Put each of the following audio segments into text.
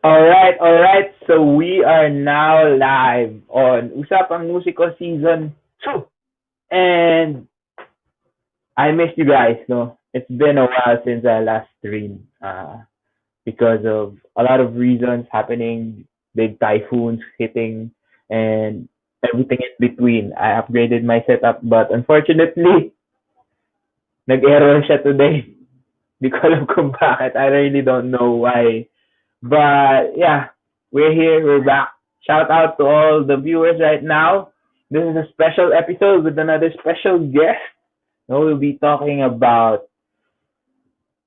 All right. So we are now live on Usapang Musiko Season 2. And I missed you guys, no? It's been a while since I last streamed because of a lot of reasons happening, big typhoons hitting, and everything in between. I upgraded my setup, but unfortunately, nag-error siya today. Di ko alam kung bakit. I really don't know why. But yeah, we're here. We're back. Shout out to all the viewers right now. This is a special episode with another special guest. We'll be talking about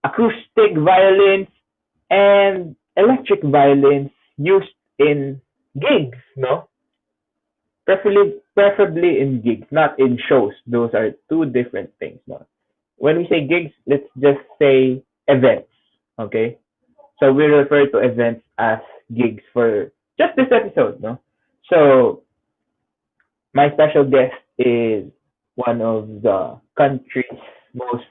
acoustic violins and electric violins used in gigs, no? Preferably in gigs, not in shows. Those are two different things, no? When we say gigs, let's just say events, okay? So we refer to events as gigs for just this episode, no? So my special guest is one of the country's most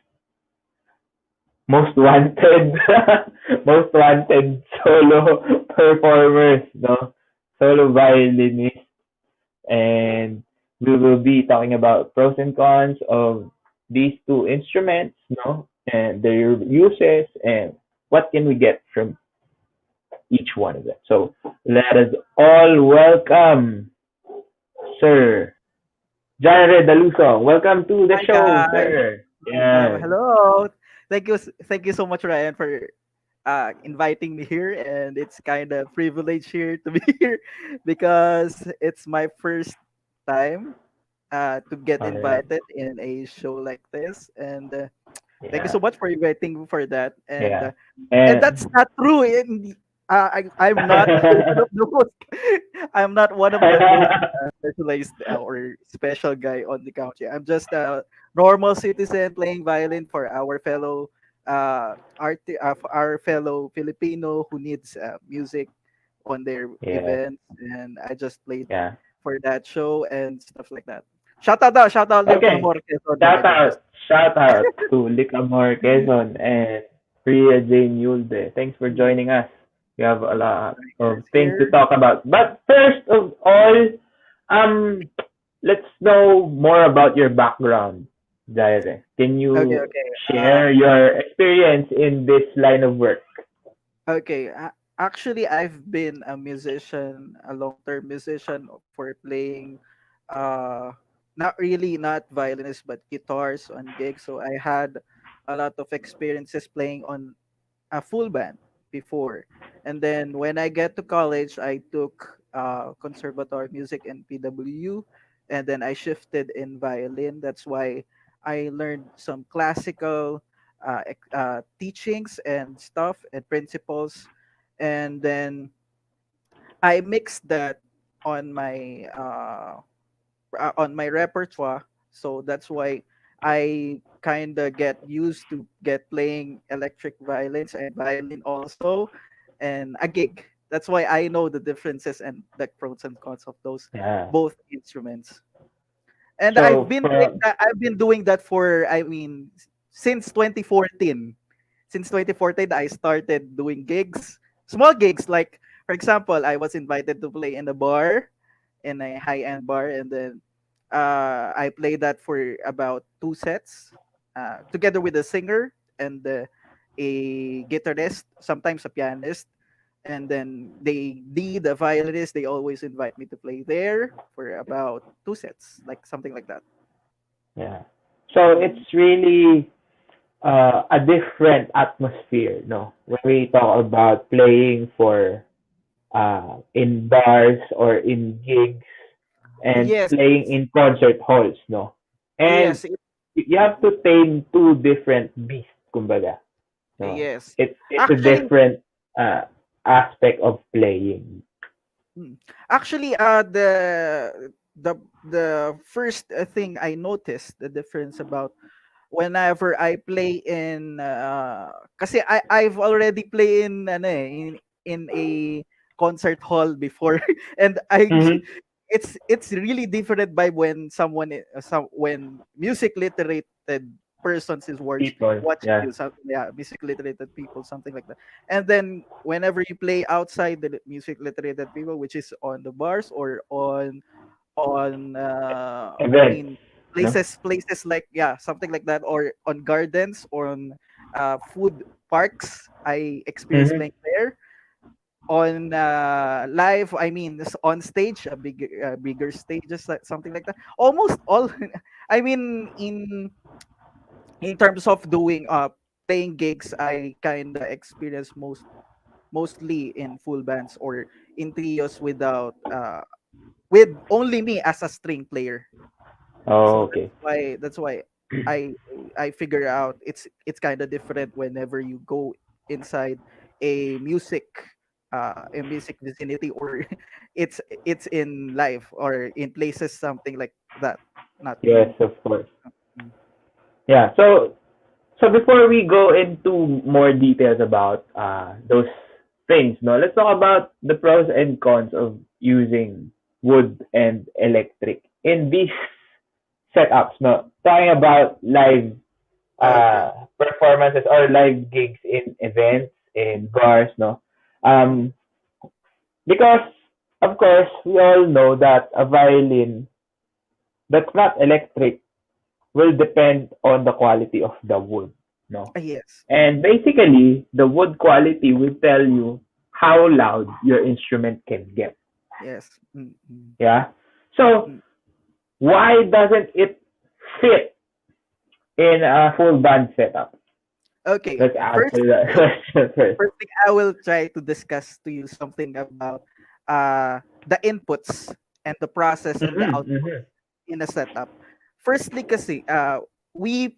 wanted most wanted solo performers, no? Solo violinist, and we will be talking about pros and cons of these two instruments, no? And their uses and what can we get from each one of them. So let us all welcome Sir Jireh Dalusong. Welcome to the Hi show, guys. sir. Yeah. Hello. Thank you so much, Ryan, for inviting me here, and it's kind of privilege here to be here because it's my first time to get All right. invited in a show like this, and thank you Yeah. so much for inviting me for that. Yeah. And that's And not true. I'm not one of the most. I'm not one of the most specialized or special guy on the country. I'm just a normal citizen playing violin for for our fellow Filipino who needs music on their yeah. events, and I just played Yeah. for that show and stuff like that. Shout out, Liam Okay. Calmorquez on the mega guest. Shout out to Licamor Quezon and Priya Jane Yulde. Thanks for joining us. We have a lot of things to Here. talk about. But first of all, um, let's know more about your background, Jaire. Can Okay, you okay. share your experience in this line of work? Okay, actually, I've been a musician, a long-term musician for playing, uh, not violinist, but guitars on gigs. So I had a lot of experiences playing on a full band before. And then when I get to college, I took conservatory music in PWU, and then I shifted in violin. That's why I learned some classical teachings and stuff and principles, and then I mixed that on my repertoire. So that's why I kind of get used to get playing electric violins and violin also, and a gig. That's why I know the differences and the pros and cons of those Yeah. both instruments. And So for I've been doing that for, I mean, since 2014. Since 2014, I started doing gigs, small gigs. Like, for example, I was invited to play in a bar, in a high-end bar, and then I played that for about 2 sets, together with a singer and a guitarist, sometimes a pianist. And then the violinist, they always invite me to play there for about 2 sets, like something like that. yeah. So it's Mhm. really a different atmosphere, no? When we talk about playing for in bars or in gigs and Yes, playing in concert halls, no? And yes, you have to tame two different beasts, kumbaga. No? yes. It's a Actually, different uh, aspect of playing. mm, actually, the first thing I noticed the difference about whenever I play in, kasi I've already played in ano in a concert hall before, and Mm-hmm. it's really different by when when music literated persons is People. watching Yeah. you. So, yeah, music literated people, something like that. And then whenever you play outside the music literated people, which is on the bars or on I Events. mean No? places like, yeah, something like that, or on gardens or on food parks, I experienced Mm-hmm. playing there. On live, I mean on stage, a bigger stages, like something like that, almost all. I mean, in terms of doing playing gigs, I kind of experience mostly in full bands or in trios without with only me as a string player. Oh, So okay. that's why I I figure out it's kind of different whenever you go inside a music vicinity, or it's in live or in places something like that, not Yes, in. of course. Mm. Yeah. So before we go into more details about those things, no, let's talk about the pros and cons of using wood and electric in these setups. No, talking about live Okay. performances or live gigs in events in bars. No, Mm. um, because of course we all know that a violin that's not electric will depend on the quality of the wood. No. Yes. And basically, the wood quality will tell you how loud your instrument can get. Yes. Mm, mm, Yeah. So mm. why doesn't it fit in a full band setup? Okay. Let's answer that question first. First thing, I will try to discuss to you something about the inputs and the process and the Mm-hmm, output mm-hmm. in a setup. Firstly, kasi we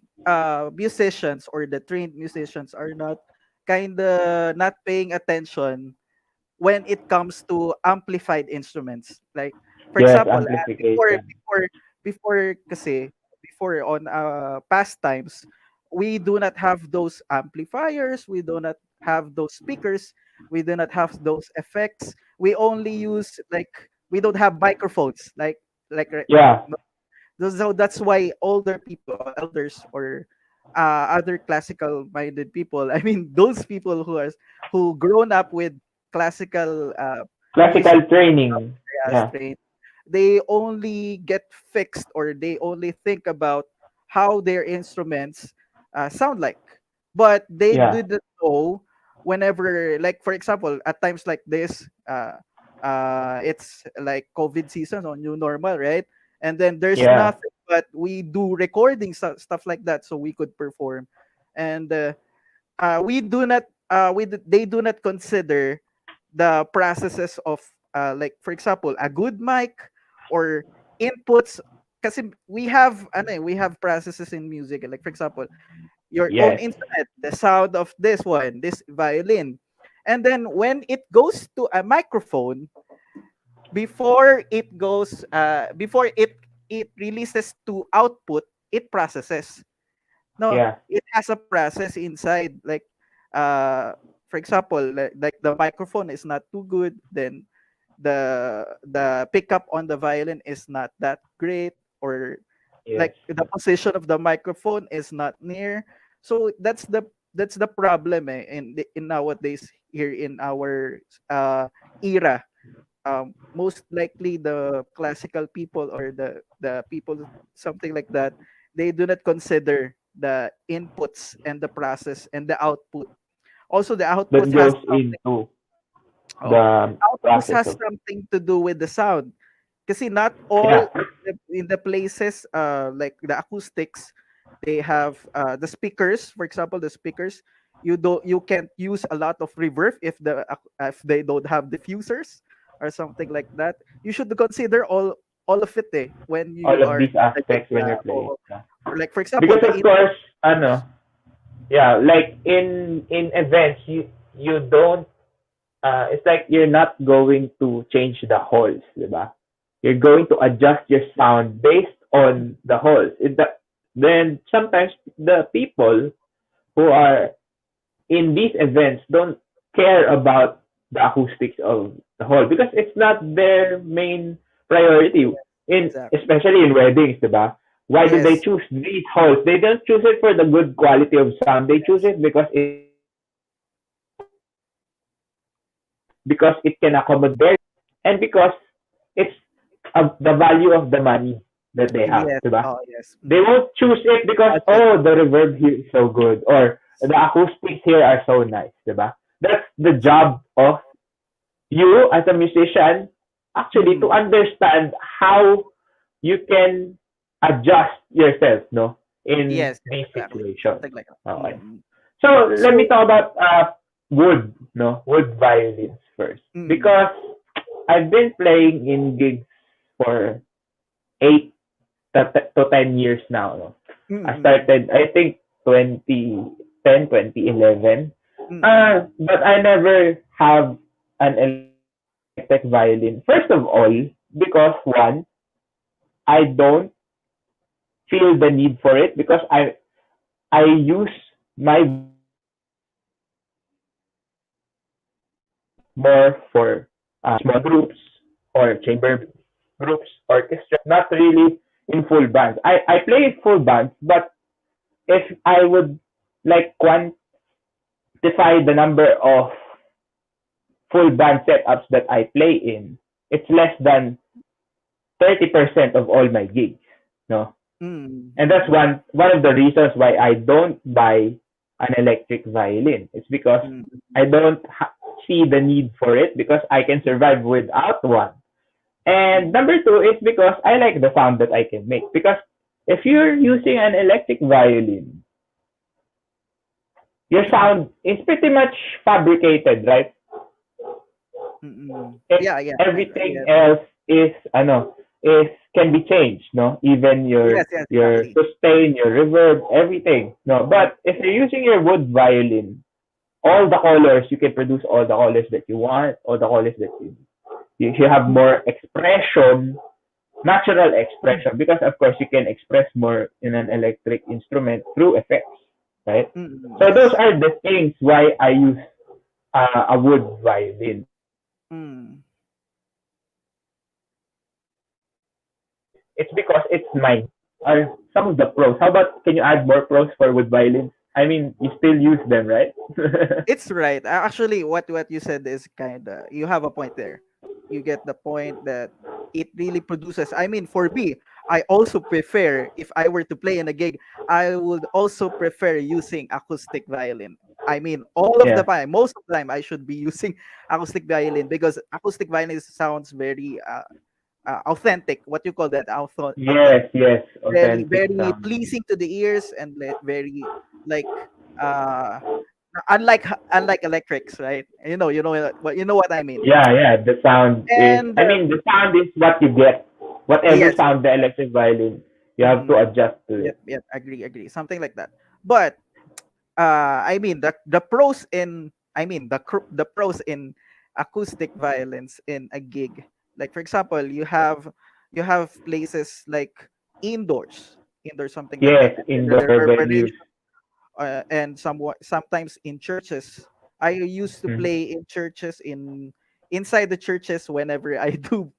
musicians or the trained musicians are kind of not paying attention when it comes to amplified instruments. Like, for Yes, example, amplification. before kasi before on past times, we do not have those amplifiers, we do not have those speakers, we do not have those effects. We only use, like, we don't have microphones like right. Yeah, So that's why older people, elders, or other classical minded people, I mean those people who grown up with classical music, classical training. Yeah, strain, they only get fixed, or they only think about how their instruments sound like, but they yeah, didn't know whenever, like for example, at times like this, it's like COVID season or new normal, right? And then there's yeah. nothing, but we do recording, stuff like that, so we could perform. And we do not they do not consider the processes of, like for example, a good mic or inputs, kasi we have processes in music, like for example, your own Yes, instrument, the sound of this violin, and then when it goes to a microphone, before it releases to output, it processes. No, yeah, it has a process inside. Like, uh, for example, like the microphone is not too good, then the pickup on the violin is not that great, or yes. like the position of the microphone is not near. So that's the problem, in nowadays here in our era. Most likely the classical people, or the people, something like that, they do not consider the inputs and the process and the output. Also, the output That has goes something. into Oh, the output process has of, something to do with the sound. Kasi not all yeah, in the places, like the acoustics, they have the speakers. For example, the speakers, you can't use a lot of reverb if they don't have diffusers or something like that. You should consider all of it, when all you of are these in the gig. aspects when you're playing. Or Yeah. like for example, Because the of course, input. ano, yeah, like in events, you don't it's like you're not going to change the holes, diba? You're going to adjust your sound based on the holes. Then sometimes the people who are in these events don't care about the acoustics of the hall because it's not their main priority. Yeah, In exactly. especially in weddings, diba? Why do they Yes. choose these halls? They don't choose it for the good quality of sound. They choose it because it can accommodate their needs, because it can accommodate their needs, and because it's the value of the money that they have, Yes. diba? Oh, yes. They won't choose it because, Budget. oh, the reverb here is so good, or the acoustics here are so nice, diba? That's the job of you as a musician, actually, to Mm. understand how you can adjust yourself, no, in Yes, these exactly. situations. Something like that. Okay. Mm. So let me So, talk about wood, no, wood violins first, mm, because I've been playing in gigs for 8 to 10 years now. No? I mm, started, I think, 2010, 2011. mm, But I never have an electric violin. First of all, because one, I don't feel the need for it, because I use my violin more for small groups or chamber groups, orchestra, not really in full bands. I play in full bands, but if I would like quantify the number of full band setups that I play in, it's less than 30% of all my gigs. No? mm, And that's mm, one of the reasons why I don't buy an electric violin. It's because mm, I don't see the need for it, because I can survive without one. And mm, number two is because I like the sound that I can make. Because if you're using an electric violin, your mm, sound is pretty much fabricated, right? yeah, yeah, Everything yeah. else is is can be changed, no, even Yes, yes, your exactly. sustain, your reverb, everything, no. Mm, But if you're using your wood violin, all the colors, you can produce all the colors that you want, all the colors that you have mm, more expression, natural expression, because of course you can express more in an electric instrument through effects, right? So those yes. are the things why I use a wood violin. Mm. It's because it's mine. Are some of the pros? How about, can you add more pros for wood violins? I mean, you still use them, right? It's right. Actually, what you said is kind of, you have a point there. You get the point that it really produces. I mean, for me, I also prefer, if I were to play in a gig, I would also prefer using acoustic violin. I mean, all of the Yeah. time, most of the time, I should be using acoustic violin because acoustic violin sounds very authentic. What you call that? Authentic. Yes, yes. Very, Authentic very sound. pleasing to the ears and very like uh unlike electrics, right? You know what I mean. Yeah, yeah. The sound is, And I mean, the sound is what you get. Whatever yes, yes. sound the electric violin, you have to Mm, adjust to yep, it. yep, agree, something like that. But I mean the pros in I mean the pros in acoustic violence in a gig, like for example, you have places like indoors, something like that, Yes, and then the indoor venues. reverberation, and sometimes in churches. I used to Mhm. play in churches, inside the churches whenever I do,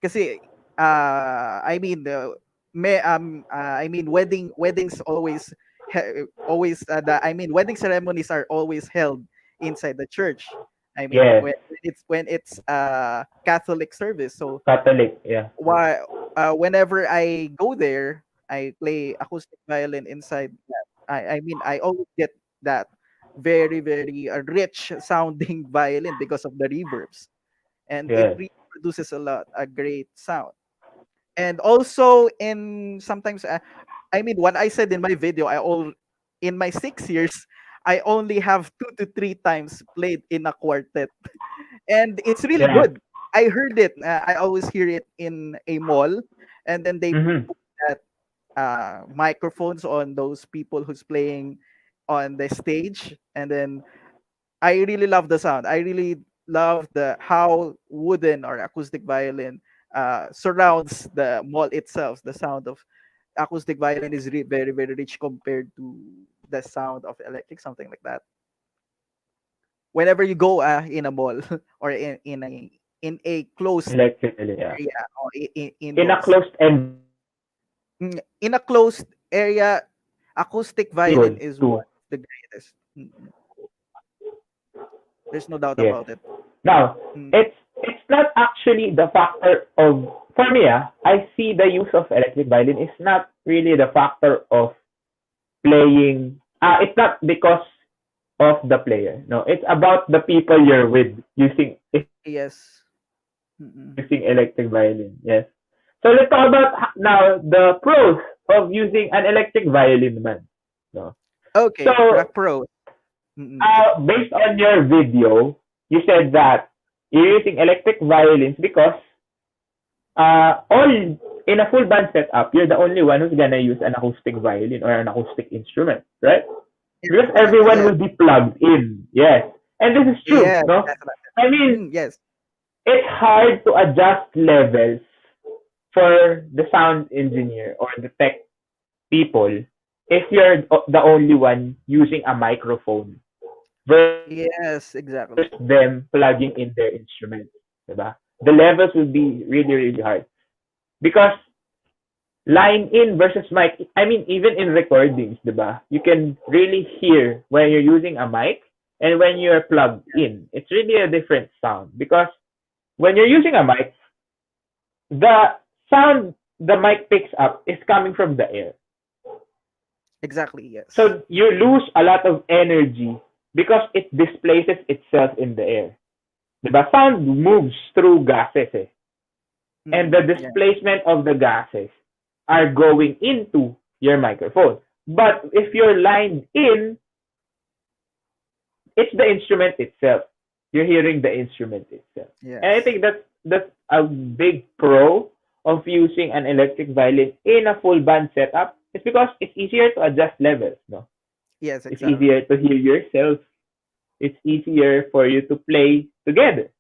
kasi I mean I mean weddings always always I mean wedding ceremonies are always held inside the church. I mean Yes, when it's Catholic service. So Catholic. Yeah, why whenever I go there, I play acoustic violin inside that. I mean I always get that very rich sounding violin because of the reverbs, and it yes. really produces a great sound. And also in sometimes I mean what I said in my video, I all in my 6 years I only have 2 to 3 times played in a quartet, and it's really Yeah. good. I heard it. I always hear it in a mall, and then they Mm-hmm. put that microphones on those people who's playing on the stage, and then I really love the sound. I really love the how wooden or acoustic violin surrounds the mall itself. The sound of acoustic violin is very rich compared to the sound of electric, something like that. Whenever you go in a mall or in a closed Electrically, yeah. area or In a indoors. closed environment. In a closed area, acoustic It's violin good is too. one of the greatest. There's no doubt Yes. about it. Now, Mm, it's not actually the factor of, for me, I see the use of electric violin is not really the factor of playing. It's not because of the player. No, it's about the people you're with using yes. Mm-mm. using electric violin. Yes. So let's talk about now the pros of using an electric violin, man. No. Okay, So, pro. Mm-mm. based on your video, you said that you're using electric violins because all in a full band setup, you're the only one who's gonna use an acoustic violin or an acoustic instrument, right? Because everyone Yes, will be plugged in. Yes. And this is true, yes, no? I definitely. mean, Yes, it's hard to adjust levels for the sound engineer or the tech people if you're the only one using a microphone versus yes, exactly. them plugging in their instruments. Diba? The levels will be really, really hard. Because line in versus mic, I mean, even in recordings, diba? You can really hear when you're using a mic and when you're plugged in. It's really a different sound. Because when you're using a mic, the sound the mic picks up is coming from the air. Exactly, yes. So you lose a lot of energy because it displaces itself in the air. Diba? Sound moves through gases eh. And the Yeah, displacement of the gases are going into your microphone. But if you're lined in, it's the instrument itself. You're hearing the instrument itself. And I yes, think that's a big pro of using an electric violin in a full band setup. It's because it's easier to adjust levels, no? yes, It's exactly. easier to hear yourself. It's easier for you to play together.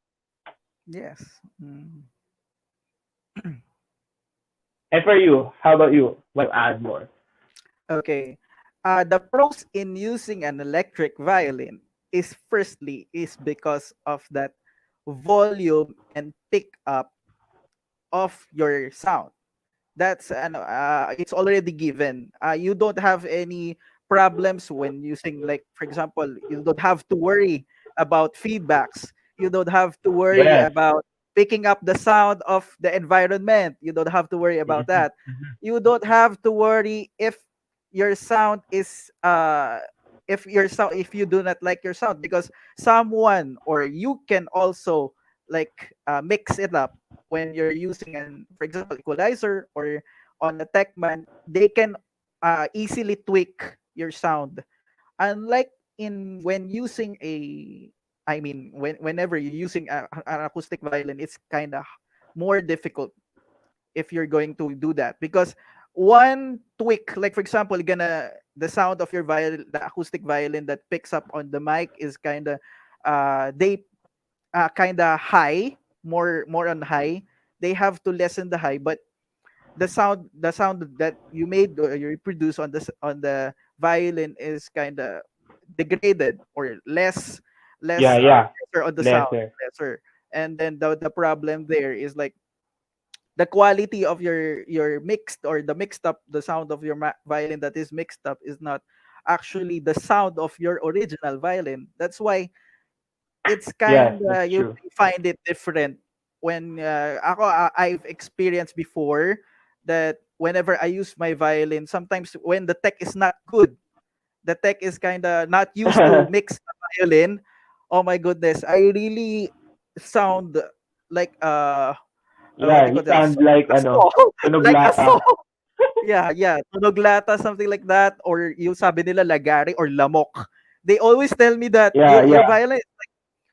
Yes. Mm. And for you, how about you? What add more? Okay. The pros in using an electric violin is firstly is because of that volume and pick up of your sound. That's it's already given. You don't have any problems when using, like for example, you don't have to worry about feedbacks. You don't have to worry Yes. about picking up the sound of the environment. You don't have to worry about Mhm, that. mhm. You don't have to worry your sound is if you do not like your sound, because someone or you can also like mix it up when you're using an, for example, equalizer, or on a techman, they can easily tweak your sound. Unlike in when using a, I mean, whenever you're using an acoustic violin, it's kind of more difficult if you're going to do that, because one tweak, like for example, you're gonna the sound of your violin, the acoustic violin that picks up on the mic is kind of they kind of high, more on high. They have to lessen the high, but the sound that you made or you reproduce on on the violin is kind of degraded, or Yeah, less yeah. lesser on the sound, Lesser. lesser. And then the problem there is like the quality of your mixed, or the mixed up, the sound of your violin that is mixed up is not actually the sound of your original violin. That's why it's Yes, kind that's of, you true. may find it different when I've experienced before that whenever I use my violin, sometimes when the tech is not good, the tech is kind of not used to mix the violin. Oh my goodness, I really sound like what Yeah, do you you call that, sound like a saw. tunog Like a saw. lata. Yeah, tunog lata, something like that, or yung sabi nila lagari or lamok. They always tell me that Yeah, your yeah. violin,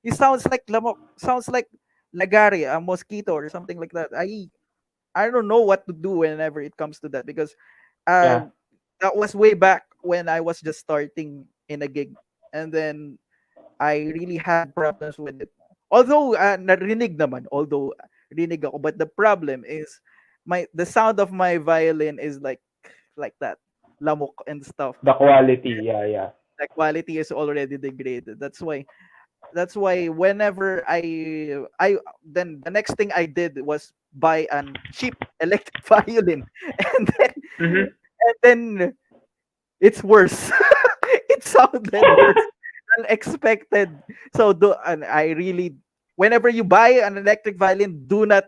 it sounds like lamok, sounds like lagari, a mosquito or something like that. I don't know what to do whenever it comes to that, because Yeah. uh that was way back when I was just starting in a gig, and then I really had problems with it. Although narinig naman, although rinig ako, but the problem is the sound of my violin is like that, lamok and stuff. The quality. Yeah, yeah. The quality is already degraded. That's why whenever I then the next thing I did was buy an cheap electric violin, and then Mm-hmm. And then it's worse. It sounded worse than expected. So and I really, whenever you buy an electric violin, do not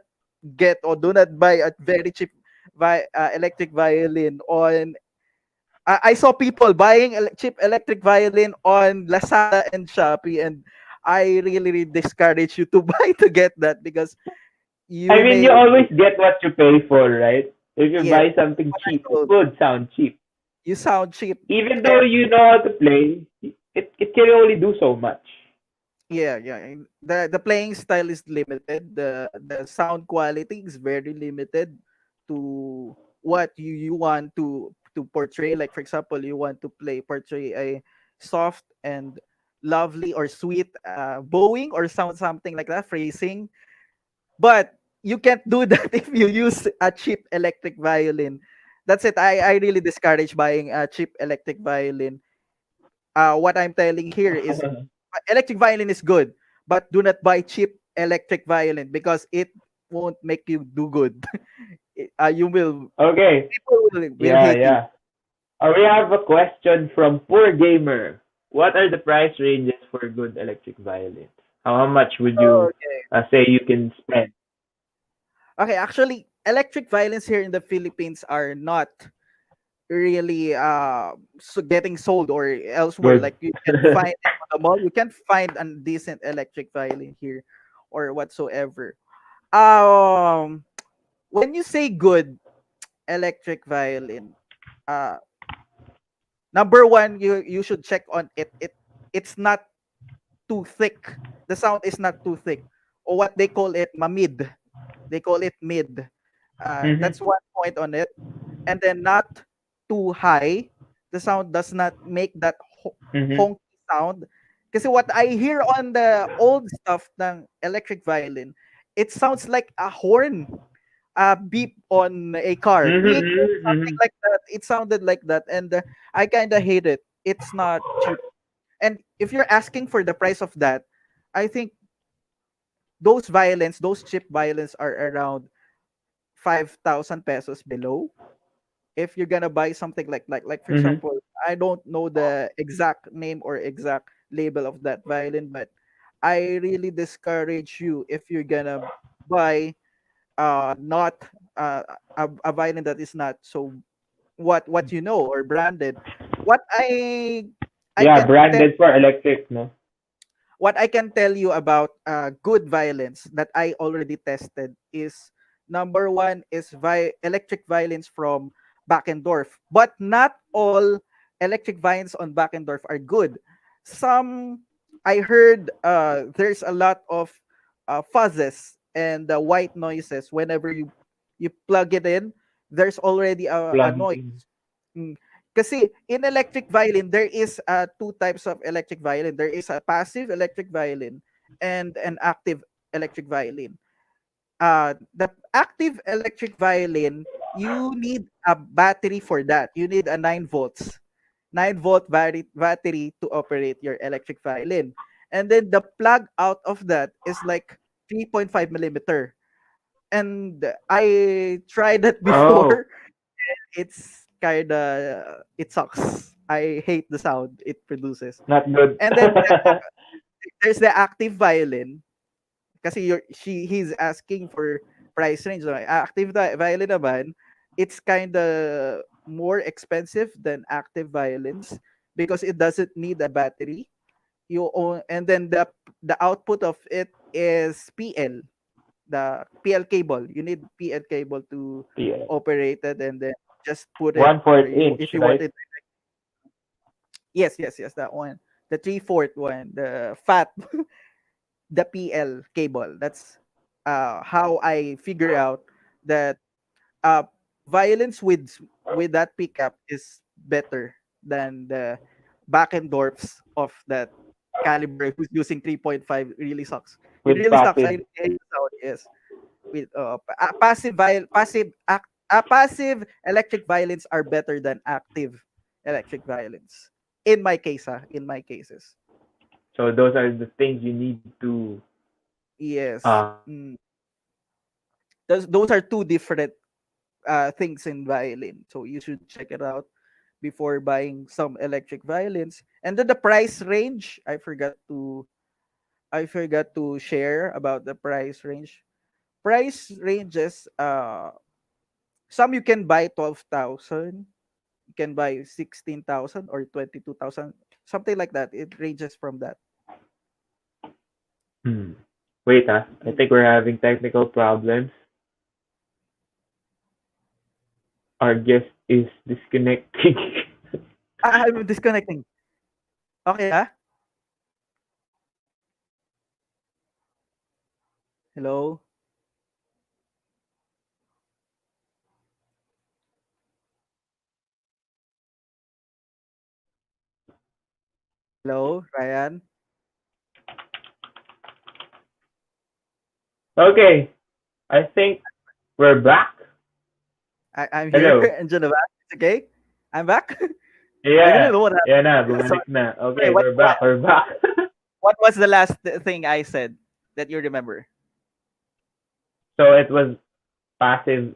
get or do not buy a very cheap electric violin on. I saw people buying cheap electric violin on Lazada and Shopee, and I really discourage you to buy to get that because I you mean, you may, always get what you pay for, right? If you yes, buy something what I cheap, it told, would sound cheap. you sound cheap. Even though you know how to play, it can only do so much. Yeah, yeah. And the playing style is limited. The sound quality is very limited to what you want to portray. Like for example, you want to portray a soft and lovely or sweet bowing or sound something like that, phrasing. But you can't do that if you use a cheap electric violin. That's it. I really discourage buying a cheap electric violin. What I'm telling here is electric violin is good, but do not buy cheap electric violin because it won't make you do good. You will, Okay. people will Yeah, hate you. yeah. We have a question from Poor Gamer. What are the price ranges for good electric violins? How much would you Okay. say you can spend? Okay, actually, electric violins here in the Philippines are not really getting sold or elsewhere. Good. Like you can find it on the mall. You can find a decent electric violin here or whatsoever. Um, when you say good electric violin, uh, number one, you should check on it. It's not too thick. The sound is not too thick, or what they call it, mamid. They call it mid. Mm-hmm. That's one point on it. And then not too high. The sound does not make that Mm-hmm. honky sound. Kasi what I hear on the old stuff ng electric violin, it sounds like a horn, a beep on a car. Beep, Mm-hmm. something Mm-hmm. like that. It sounded like that. And I kind of hate it. It's not cheap. And if you're asking for the price of that, I think those violins, those cheap violins are around 5,000 pesos below. If you're gonna buy something like for Mm-hmm. example, I don't know the exact name or exact label of that violin, but I really discourage you if you're gonna buy not a violin that is not so what you know or branded. What I Yeah, can tell branded for electric, no? what I can tell you about good violins that I already tested is number one is electric violins from Backendorf, but not all electric violins on Backendorf are good. Some I heard there's a lot of fuzzes and white noises whenever you plug it in. There's already a Plug noise. in. Mm. Kasi in electric violin, there is two types of electric violin. There is a passive electric violin and an active electric violin. The active electric violin, you need a battery for that. You need a 9 volts, 9-volt battery to operate your electric violin. And then the plug out of that is like 3.5 millimeter. And I tried that Oh, before. It's kinda it sucks. I hate the sound it produces. not good. And then there's the active violin. Kasi he's asking for price range. So, active violin naman, it's kinda more expensive than active violins because it doesn't need a battery. And then the output of it is PL, the PL cable. You need PL cable to Yeah. operate it, and then just put it, One or fourth you inch, if you want right? it. Yes, yes, yes, that one. The 3/4 one, the fat, the PL cable. That's how I figure out that uh violence with that pickup is better than the back and dwarfs of that caliber who's using 3.5. Really sucks. It With really sucks. I passive. really hate the sound. Yes, with passive electric violins are better than active electric violins. In my case, in my cases. So those are the things you need to Yes. uh Those are two different. things in violin. So you should check it out before buying some electric violins. And then the price range, I forgot to share about the price range. Price ranges, some you can buy 12,000, you can buy 16,000 or 22,000, something like that. It ranges from that. Hmm. Wait, I Mm. think we're having technical problems. Our guest is disconnecting. I'm disconnecting. Okay, hello, hello, Ryan. Okay, I think we're back. I'm here. Hello. And back. It's okay. I'm back. I didn't Yeah, know what yeah na, happened. bumalik na. Sorry, Okay, we're back, we're back. what was the last thing I said that you remember? So it was passive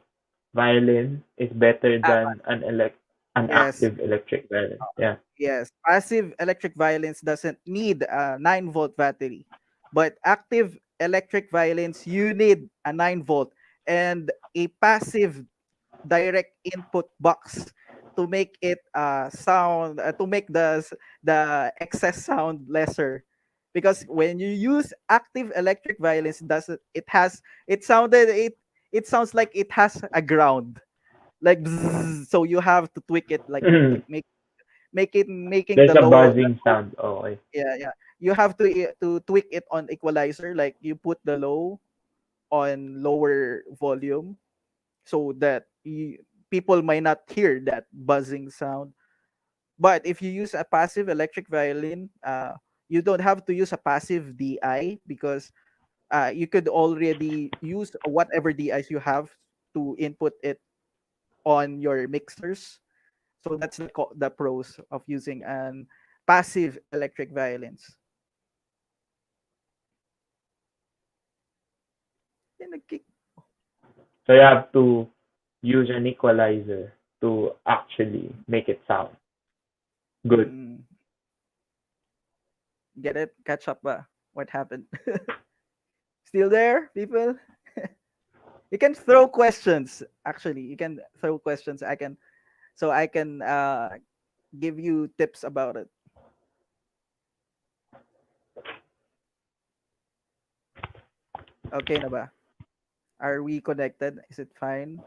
violin is better Ah, than an yes. active electric violin. Yeah. Yes, passive electric violins doesn't need a 9-volt battery, but active electric violins you need a 9-volt and a passive direct input box to make it sound to make the excess sound lesser. Because when you use active electric violins, doesn't it has it sounded it sounds like it has a ground, like bzzz, so you have to tweak it, like making There's the a low. buzzing sound. Oh, okay. Yeah, you have to tweak it on equalizer, like you put the low on lower volume so that people might not hear that buzzing sound. But if you use a passive electric violin, you don't have to use a passive DI, because you could already use whatever DIs you have to input it on your mixers. So that's the pros of using an passive electric violins. Yan, So you have to use an equalizer to actually make it sound good. mm, get it? Catch up ba? What happened? Still there, people? You can throw questions. Actually, you can throw questions. I can give you tips about it. Okay na ba? Are we connected? Is it fine?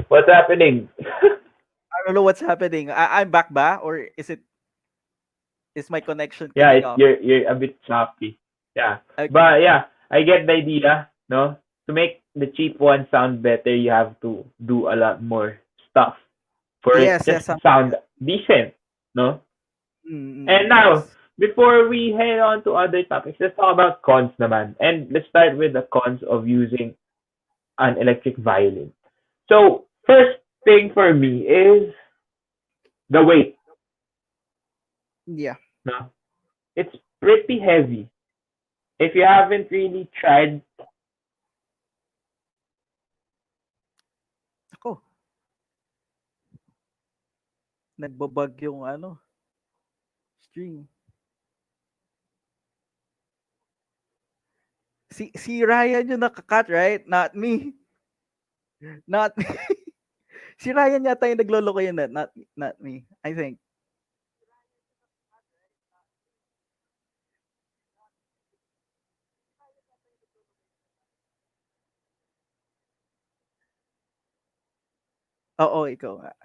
What's happening? I don't know what's happening. I'm back ba, or is my connection Yeah, cutting off? you're a bit choppy. Yeah, Okay. but yeah, I get the idea. No, to make the cheap one sound better, you have to do a lot more stuff for it Yes, just yes, to something like sound that. decent. No, and now Yes. before we head on to other topics, let's talk about cons, naman. And let's start with the cons of using an electric violin. So first thing for me is the weight. Yeah. No, it's pretty heavy. If you haven't really tried. Ako, nagbabag yung stream. Si Ryan yung nakakat, right? Not me. Not me. Si Ryan yata yung nagloloko yun, not me. I think. Oo, ikaw nga.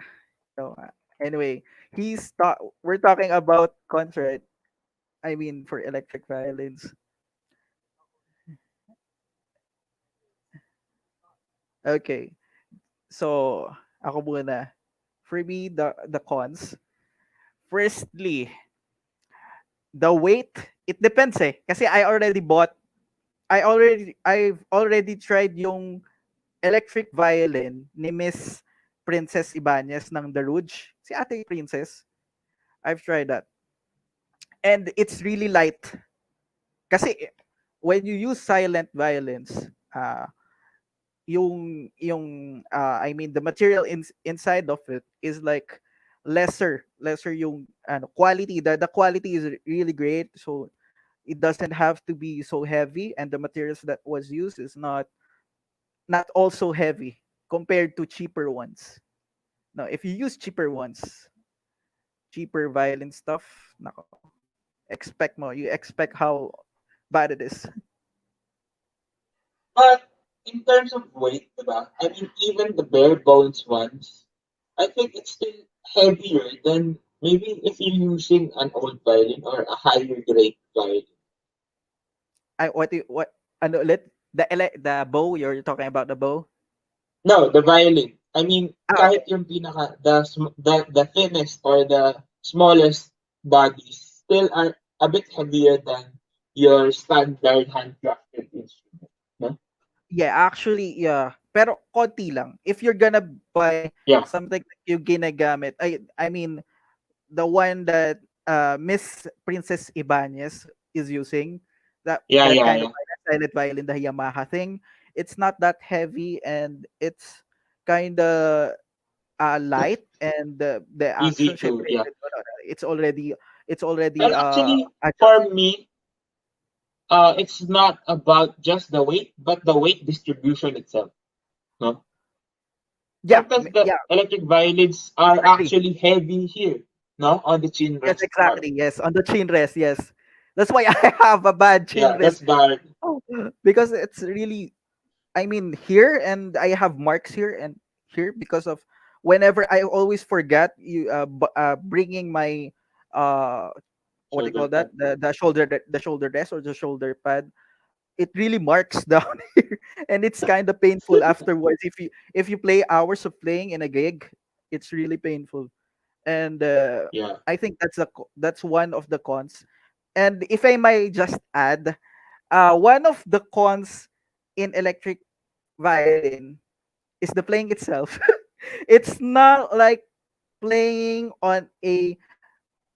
Ikaw nga. Anyway, we're talking about concert. I mean, for electric violins. Okay. So, ako muna. For me, the cons. Firstly, the weight, it depends eh. Kasi I've already tried yung electric violin ni Miss Princess Ibanez ng The Rouge. Si Ate Princess. I've tried that. And it's really light. Kasi when you use silent violins, uh, I mean the material inside of it is like lesser yung quality. The quality is really great, so it doesn't have to be so heavy, and the materials that was used is not also heavy compared to cheaper ones. Now if you use cheaper ones, cheaper violin stuff, nako, expect mo, you expect how bad it is. But in terms of weight, diba? I mean, even the bare bones ones, I think it's still heavier than maybe if you're using an old violin or a higher grade violin. What ano ulit? The bow, you're talking about the bow? No, the violin. I mean, Ah, okay. kahit yung pinaka, the thinnest or the smallest bodies still are a bit heavier than your standard handcrafted instrument. No? Yeah, actually, yeah. Pero konti lang. If you're gonna buy Yeah, something that yung ginagamit, I mean the one that Miss Princess Ibanez is using, yeah, that yeah, kind of yeah. silent violin, the Yamaha thing. It's not that heavy, and it's kind of light, and the Easy action, to, syempre, yeah. it's already And actually, for adjusted. me, it's not about just the weight, but the weight distribution itself. No? Yeah, Sometimes the yeah, electric violins are agree. actually heavy here, no? On the chin Yes, rest part. exactly. Yes, on the chin rest. Yes, that's why I have a bad chin Yeah, that's rest. guard. Oh, because it's really, I mean, here, and I have marks here and here because of whenever I always forget bringing my uh what do you Shoulder call that, pad. the shoulder rest or the shoulder pad. It really marks down here, and it's kind of painful afterwards. If you play hours of playing in a gig, it's really painful. And Yeah. I think that's one of the cons. And if I may just add, one of the cons in electric violin is the playing itself. It's not like playing on a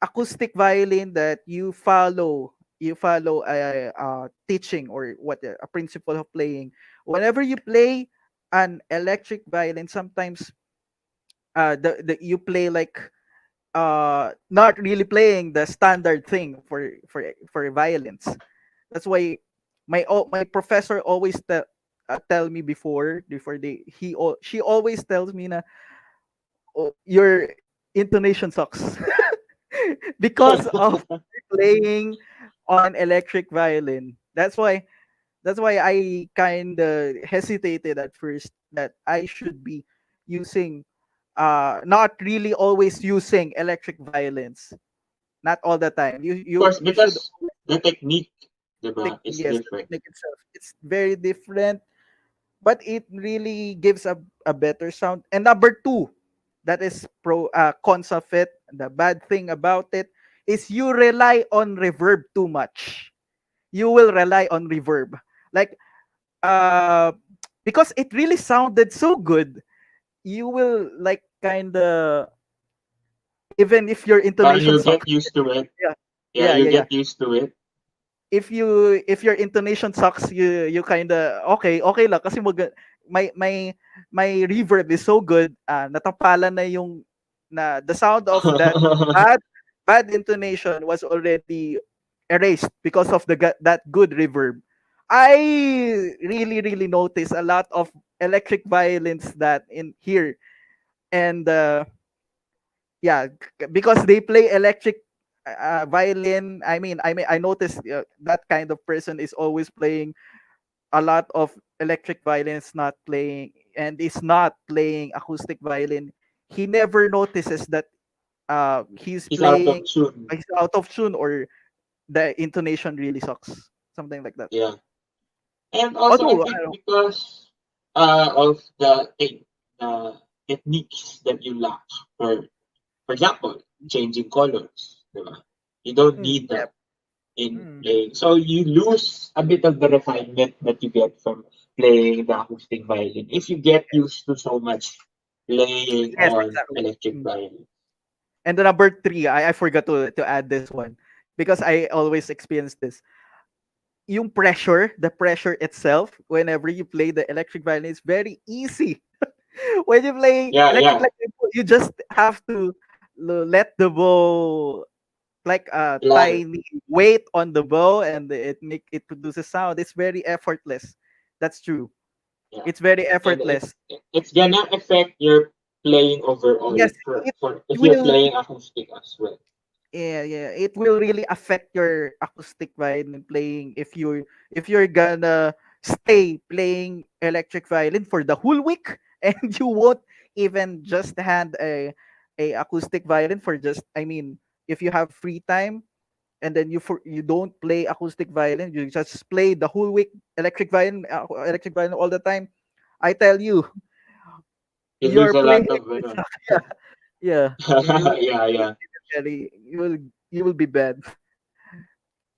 acoustic violin that you follow a teaching or what a principle of playing. Whenever you play an electric violin, sometimes you play like not really playing the standard thing for violins. That's why my professor always tell me before she always tells me na, oh, your intonation sucks because of playing on electric violin. That's why I kind of hesitated at first that I should be using not really always using electric violins, not all the time. you Of you course, you should because the technique, diba, is yes, the different. technique itself, it's very different, but it really gives a better sound. And number two, that is cons of it. The bad thing about it is you rely on reverb too much. You will rely on reverb, like uh because it really sounded so good. You will like kind of, even if your intonation You sucks. get used to it. Yeah, Yeah, yeah, you yeah, yeah. get used to it. If your intonation sucks, you kind of okay lang kasi my reverb is so good, natapalan na yung na the sound of that bad bad intonation was already erased because of that good reverb. I really notice a lot of electric violins that in here. And yeah, because they play electric violin. I noticed that kind of person is always playing a lot of electric violins, not playing, and is not playing acoustic violin. He never notices that he's He's out of playing, tune. he's out of tune, or the intonation really sucks, something like that. Yeah. And also, I Although think because of the techniques that you lack, for example, changing colors, diba? You don't need yeah, that in mm, playing. So you lose a bit of the refinement that you get from playing the acoustic violin if you get used to so much playing yes, on exactly. electric Mm. violin. And the number three, I forgot to add this one because I always experience this. yung the pressure itself, whenever you play the electric violin, is very easy. When you play Yeah, electric yeah. violin, you just have to let the bow, like a Plan. tiny weight on the bow, and it produces sound. It's very effortless. That's true. Yeah. It's very And effortless. it's gonna affect your playing overall Yes, for it if you're will. playing acoustic as well. Yeah, yeah. It will really affect your acoustic violin playing if you're gonna stay playing electric violin for the whole week and you won't even just hand a acoustic violin for just, I mean, if you have free time and then you don't play acoustic violin, you just play the whole week electric violin all the time. I tell you, You your lose a playing lot of will suck. Yeah, yeah. yeah, yeah. You will be bad.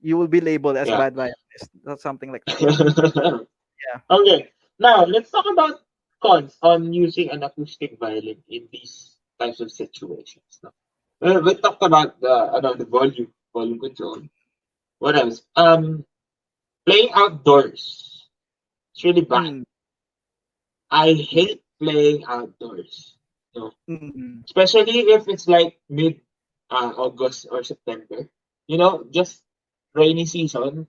You will be labeled as Yeah. bad violinist or something like that. Yeah. Okay. Now let's talk about cons on using an acoustic violin in these types of situations. No? We talked about the volume control. What else? Playing outdoors. It's really bad. Mm, I yeah. hate playing outdoors. No, Mm, especially if it's like mid August or September. Just rainy season.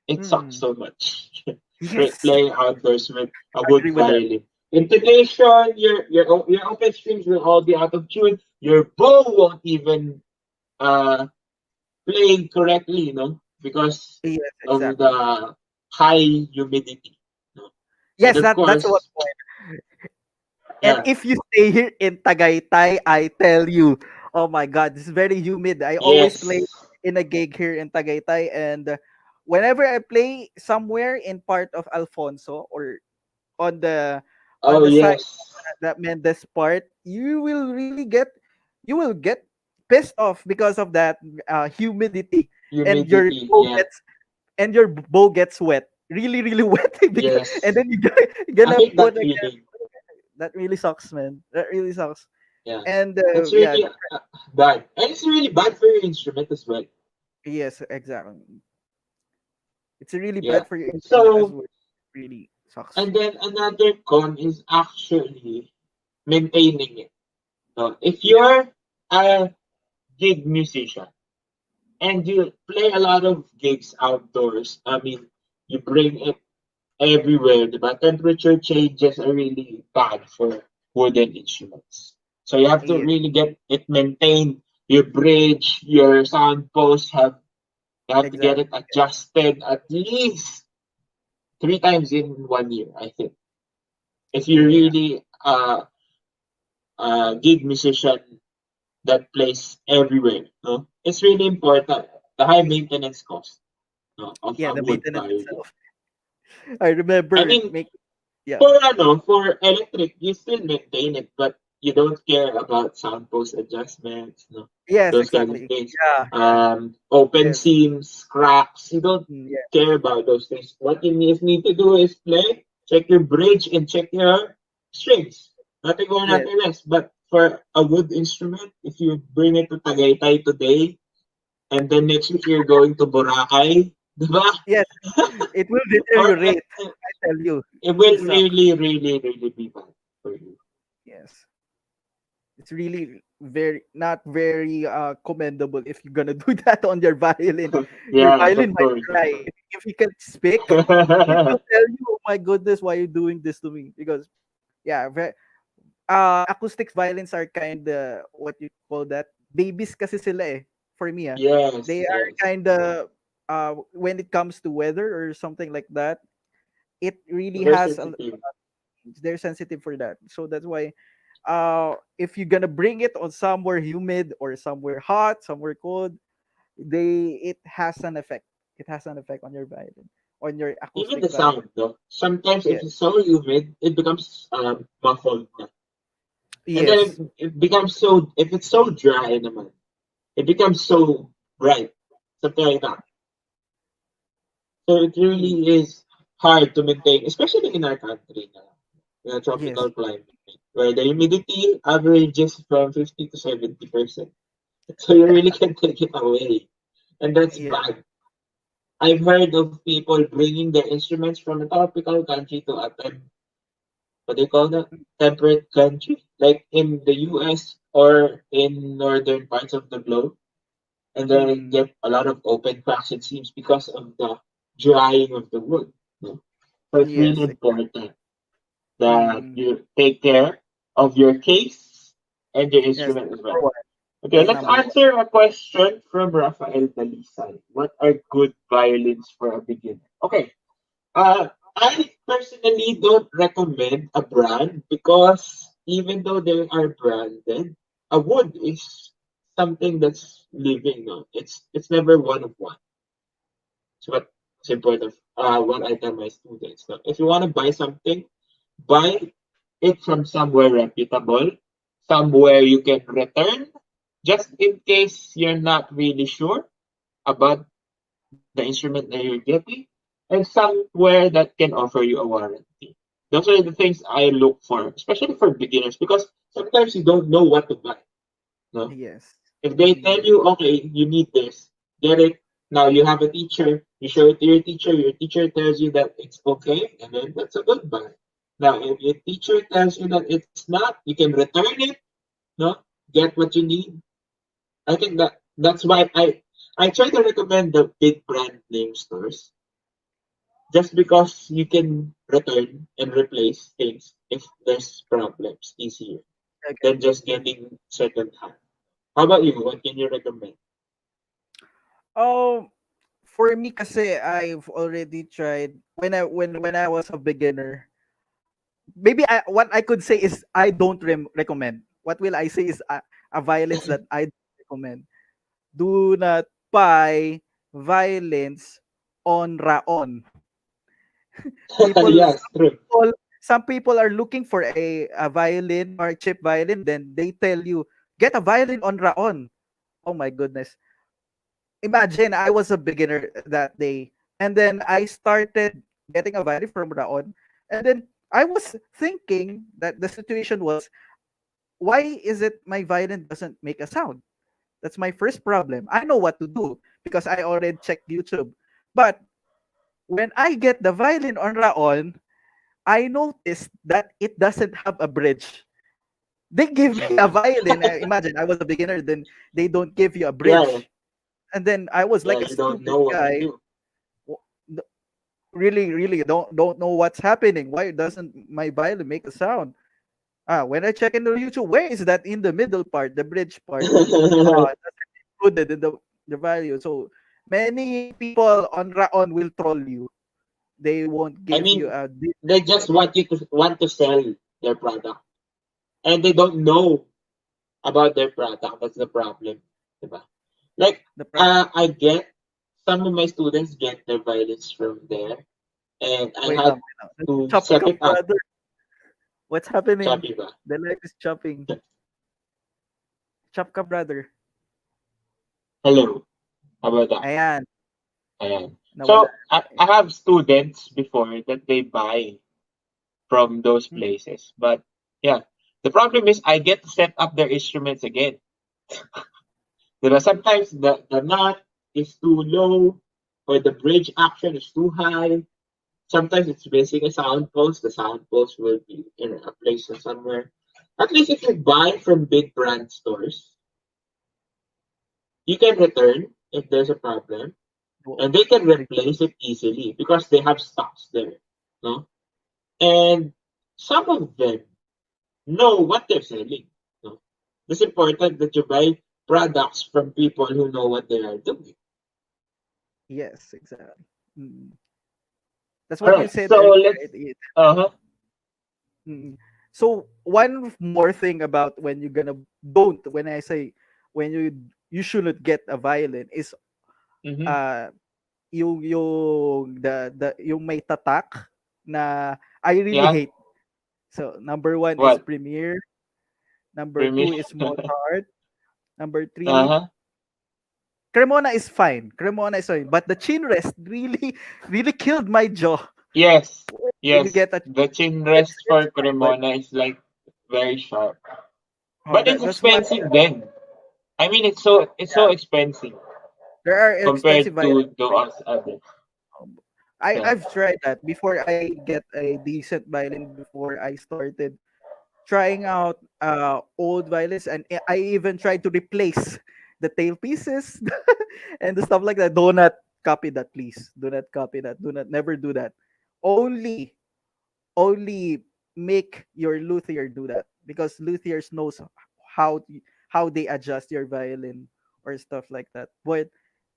It sucks mm. so much. Yes, Playing outdoors with a I agree wood with that. violin. Intonation, your open strings will all be out of tune. Your bow won't even uh play correctly, because Yes, of exactly. the high humidity. No? And Yes, of that's what course, point. And yeah, if you stay here in Tagaytay, I tell you, oh my God, this is very humid. I always play yes. in a gig here in Tagaytay, and whenever I play somewhere in part of Alfonso or on the Oh side yes. that Mendes part, you will get pissed off because of that humidity, and Humidity, yeah. your bow gets wet, really, really wet, because, and Yes. then you're I gonna hate put that again. feeling. That really sucks, man. That really sucks. Yeah. And It's yeah, really bad. And it's really bad for your instrument as well. yes, exactly. It's really Yeah. bad for your instrument as So, well. Really sucks. and then another con is actually maintaining it. So if Yeah. you're a gig musician and you play a lot of gigs outdoors, I mean, you bring it everywhere. The temperature changes are really bad for wooden instruments. So you have to Yeah. really get it maintained. Your bridge, your sound post you have to get Exactly. it adjusted at least 3 times in 1 year, I think. If you're Yeah. really a gig musician that plays everywhere, no? It's really important. The high maintenance cost, no, of Yeah. a The wood maintenance violin. itself. I I remember mean, make. Yeah. for electric, you still maintain it, but you don't care about sound post adjustments, no, Yes. those kind of Exactly. things. Yeah. Yeah. Open Yes. seams, cracks, you don't Yeah. care about those things. What you need to do is play, check your bridge, and check your strings. Nothing more, Yes. nothing less. But for a wood instrument, if you bring it to Tagaytay today, and then next week you're going to Boracay, diba? Yes. It will Or deteriorate. I tell you, it it will will suck. really, really, really be bad for you. Yes. It's really very not very commendable if you're gonna do that on your violin. Your Yes, violin of might course, of cry. course. If you can speak, it will tell you, "Oh my goodness, why are you doing this to me?" Because yeah, acoustic violins are kind of what you call that, babies kasi sila eh. For me, Yes, they are yes. kind of when it comes to weather or something like that, it really Very has sensitive. they're sensitive for that. So that's why if you're gonna bring it on somewhere humid or somewhere hot, somewhere cold, it has an effect. It has an effect on your violin, on your Even acoustic the violin. sound, though. Sometimes Yeah. if it's so humid, it becomes muffled na. And then Yes. it becomes so, if it's so dry naman, it becomes so bright. Something like that. So it Mm. really is hard to maintain, especially in our country now, in a Yes. tropical climate, where the humidity averages from 50 to 70%. So you really can take it away. And that's Yeah. bad. I've heard of people bringing their instruments from a tropical country to a what do you call that? Temperate country, like in the US or in northern parts of the globe, and they Mm, get a lot of open cracks, it seems, because of the drying of the wood. No? So it's really yes, exactly. important that Mm, you take care of your case and your yes, instrument as number well. one. Okay, That's let's number one. answer a question from Rafael Dalisay. What are good violins for a beginner? Okay, I personally don't recommend a brand because even though they are branded, a wood is something that's living. No? It's never one of one. So what's important? What I tell my students. No? If you want to buy something, buy it from somewhere reputable, somewhere you can return, just in case you're not really sure about the instrument that you're getting, and somewhere that can offer you a warranty. Those are the things I look for, especially for beginners, because sometimes you don't know what to buy. No? Yes. If they tell Mm, you, okay, you need this, get it. Now you have a teacher, you show it to your teacher tells you that it's okay, and then that's a good buy. Now, if your teacher tells you that it's not, you can return it, no? Get what you need. I think that's why I try to recommend the big brand name stores just because you can return and replace things if there's problems easier than agree. just getting second hand. How about you? What can you recommend? Oh, for me kasi I've already tried when I was a beginner. Maybe what I could say is I don't recommend. What will I say is a violence that I don't recommend. Do not buy violence on Raon. People, Yes, true. some people are looking for a violin or a cheap violin. Then they tell you get a violin on Raon. Oh my goodness! Imagine I was a beginner that day, and then I started getting a violin from Raon, and then I was thinking that the situation was why is it my violin doesn't make a sound? That's my first problem. I know what to do because I already checked YouTube. But when I get the violin on Raon, I noticed that it doesn't have a bridge. They give me a violin. Imagine I was a beginner, then they don't give you a Yeah, bridge. And then I was yeah, like a you don't stupid know what to guy. do. w- really don't know what's happening. Why doesn't my violin make a sound? When I check into YouTube, where is that in the middle part, the bridge part? That's included in the value. So many people on Raon will troll you. They won't I give you mean, a they decent just violin. want to sell their product, and they don't know about their product. That's the problem, diba? Like, The problem. I get some of my students get their violins from there, and I Wait had lang, wait lang. to Chop set ka, it up. brother. What's happening? Sabi ba? The light is chopping. Chop ka, brother. Hello, how about that? Ayan, Ayan. nawala. So, I have students before that they buy from those Hmm. places. But yeah, the problem is I get to set up their instruments again. Sometimes the knot is too low or the bridge action is too high. Sometimes it's missing a sound post. The sound post will be in a place somewhere. At least if you buy from big brand stores, you can return if there's a problem Wo- and they can they- replace it easily because they have stocks there. No? And some of them know what they're selling. No? It's important that you buy products from people who know what they are doing. Yes, exactly. Mm. That's All what you right, said so earlier, let's. right? Uh-huh. Mm. So one more thing about when you're gonna don't when I say when you shouldn't get a violin is Mm-hmm. uh yung yung may tatak na I really Yeah. hate. So number one is What? Premiere, number Premium. two is Mozart, number three Uh-huh. Cremona is fine. Cremona is fine, but the chin rest really really killed my jaw. Yes. When you Yes. get a The chin it's rest for fine, but Cremona is like very sharp. But it's that's why expensive then. I mean it's so expensive. There are expensive compared violins. to us others. Um, Yeah. I've tried that before I get a decent violin before I started trying out old violins, and I even tried to replace the tail pieces and the stuff like that. Do not copy that, please. Do not copy that. Do not never do that. Only only make your luthier do that, because luthiers knows how how they adjust your violin or stuff like that.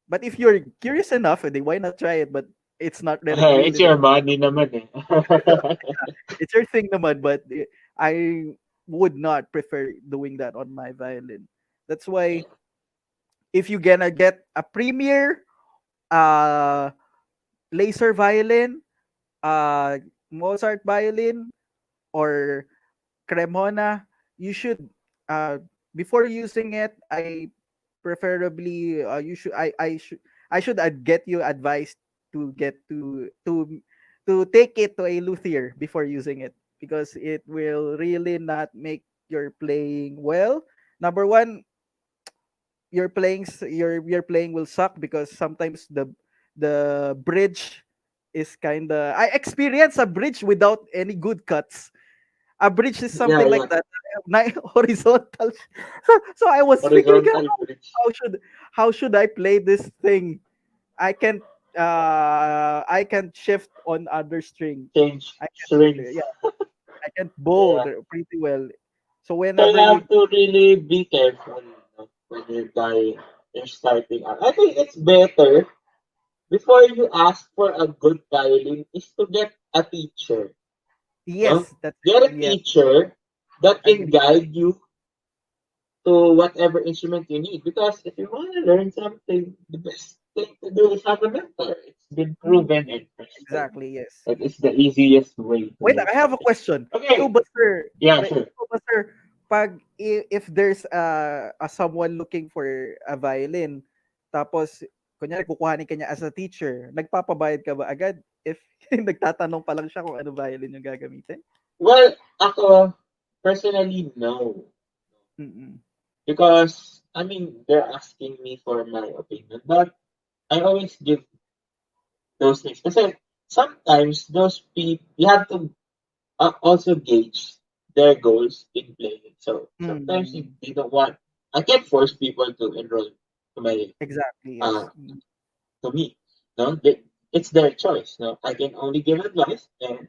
But if you're curious enough, then why not try it? But it's not It's really your that money naman eh. it's your thing naman, but I would not prefer doing that on my violin. That's why if you gonna get a premier uh laser violin, uh Mozart violin, or Cremona, you should uh before using it, I preferably you should I should get you advice to get to take it to a luthier before using it, because it will really not make your playing well. Number one, your playing will suck, because sometimes the bridge is kind of, I experience a bridge without any good cuts. A bridge is Yeah, something like yeah. that, horizontal. So I was figuring out Horizontal bridge. how should I play this thing. I can I can shift on other string. Change I can strings. yeah, I can bow Yeah. pretty well. So So you whenever you have to really be careful, when you're buying, you're starting out. I think it's better before you ask for a good violin is to get a teacher. No? yes, that's Get a yep, teacher that can agree. guide you to whatever instrument you need. Because if you want to learn something, the best thing to do is have a mentor. It's been Mm, proven and tested. exactly, yes. That is the easiest way to Wait, learn I have a something. question. So, Okay. Buster, Yeah, sure. if there's a someone looking for a violin, tapos kunyari kukuhanin ka niya as a teacher, nagpapabayad ka ba agad if nagtatanong pa lang siya kung ano violin yung gagamitin? Well, ako, personally, no. Mm-mm. Because, I mean, they're asking me for my opinion. But I always give those things. Kasi sometimes those people, you have to also gauge their goals in playing. So sometimes Mm. they don't want, I can't force people to enroll to my, Exactly, uh, yes. Mm. to me. No, it's their choice. No, I can only give advice, and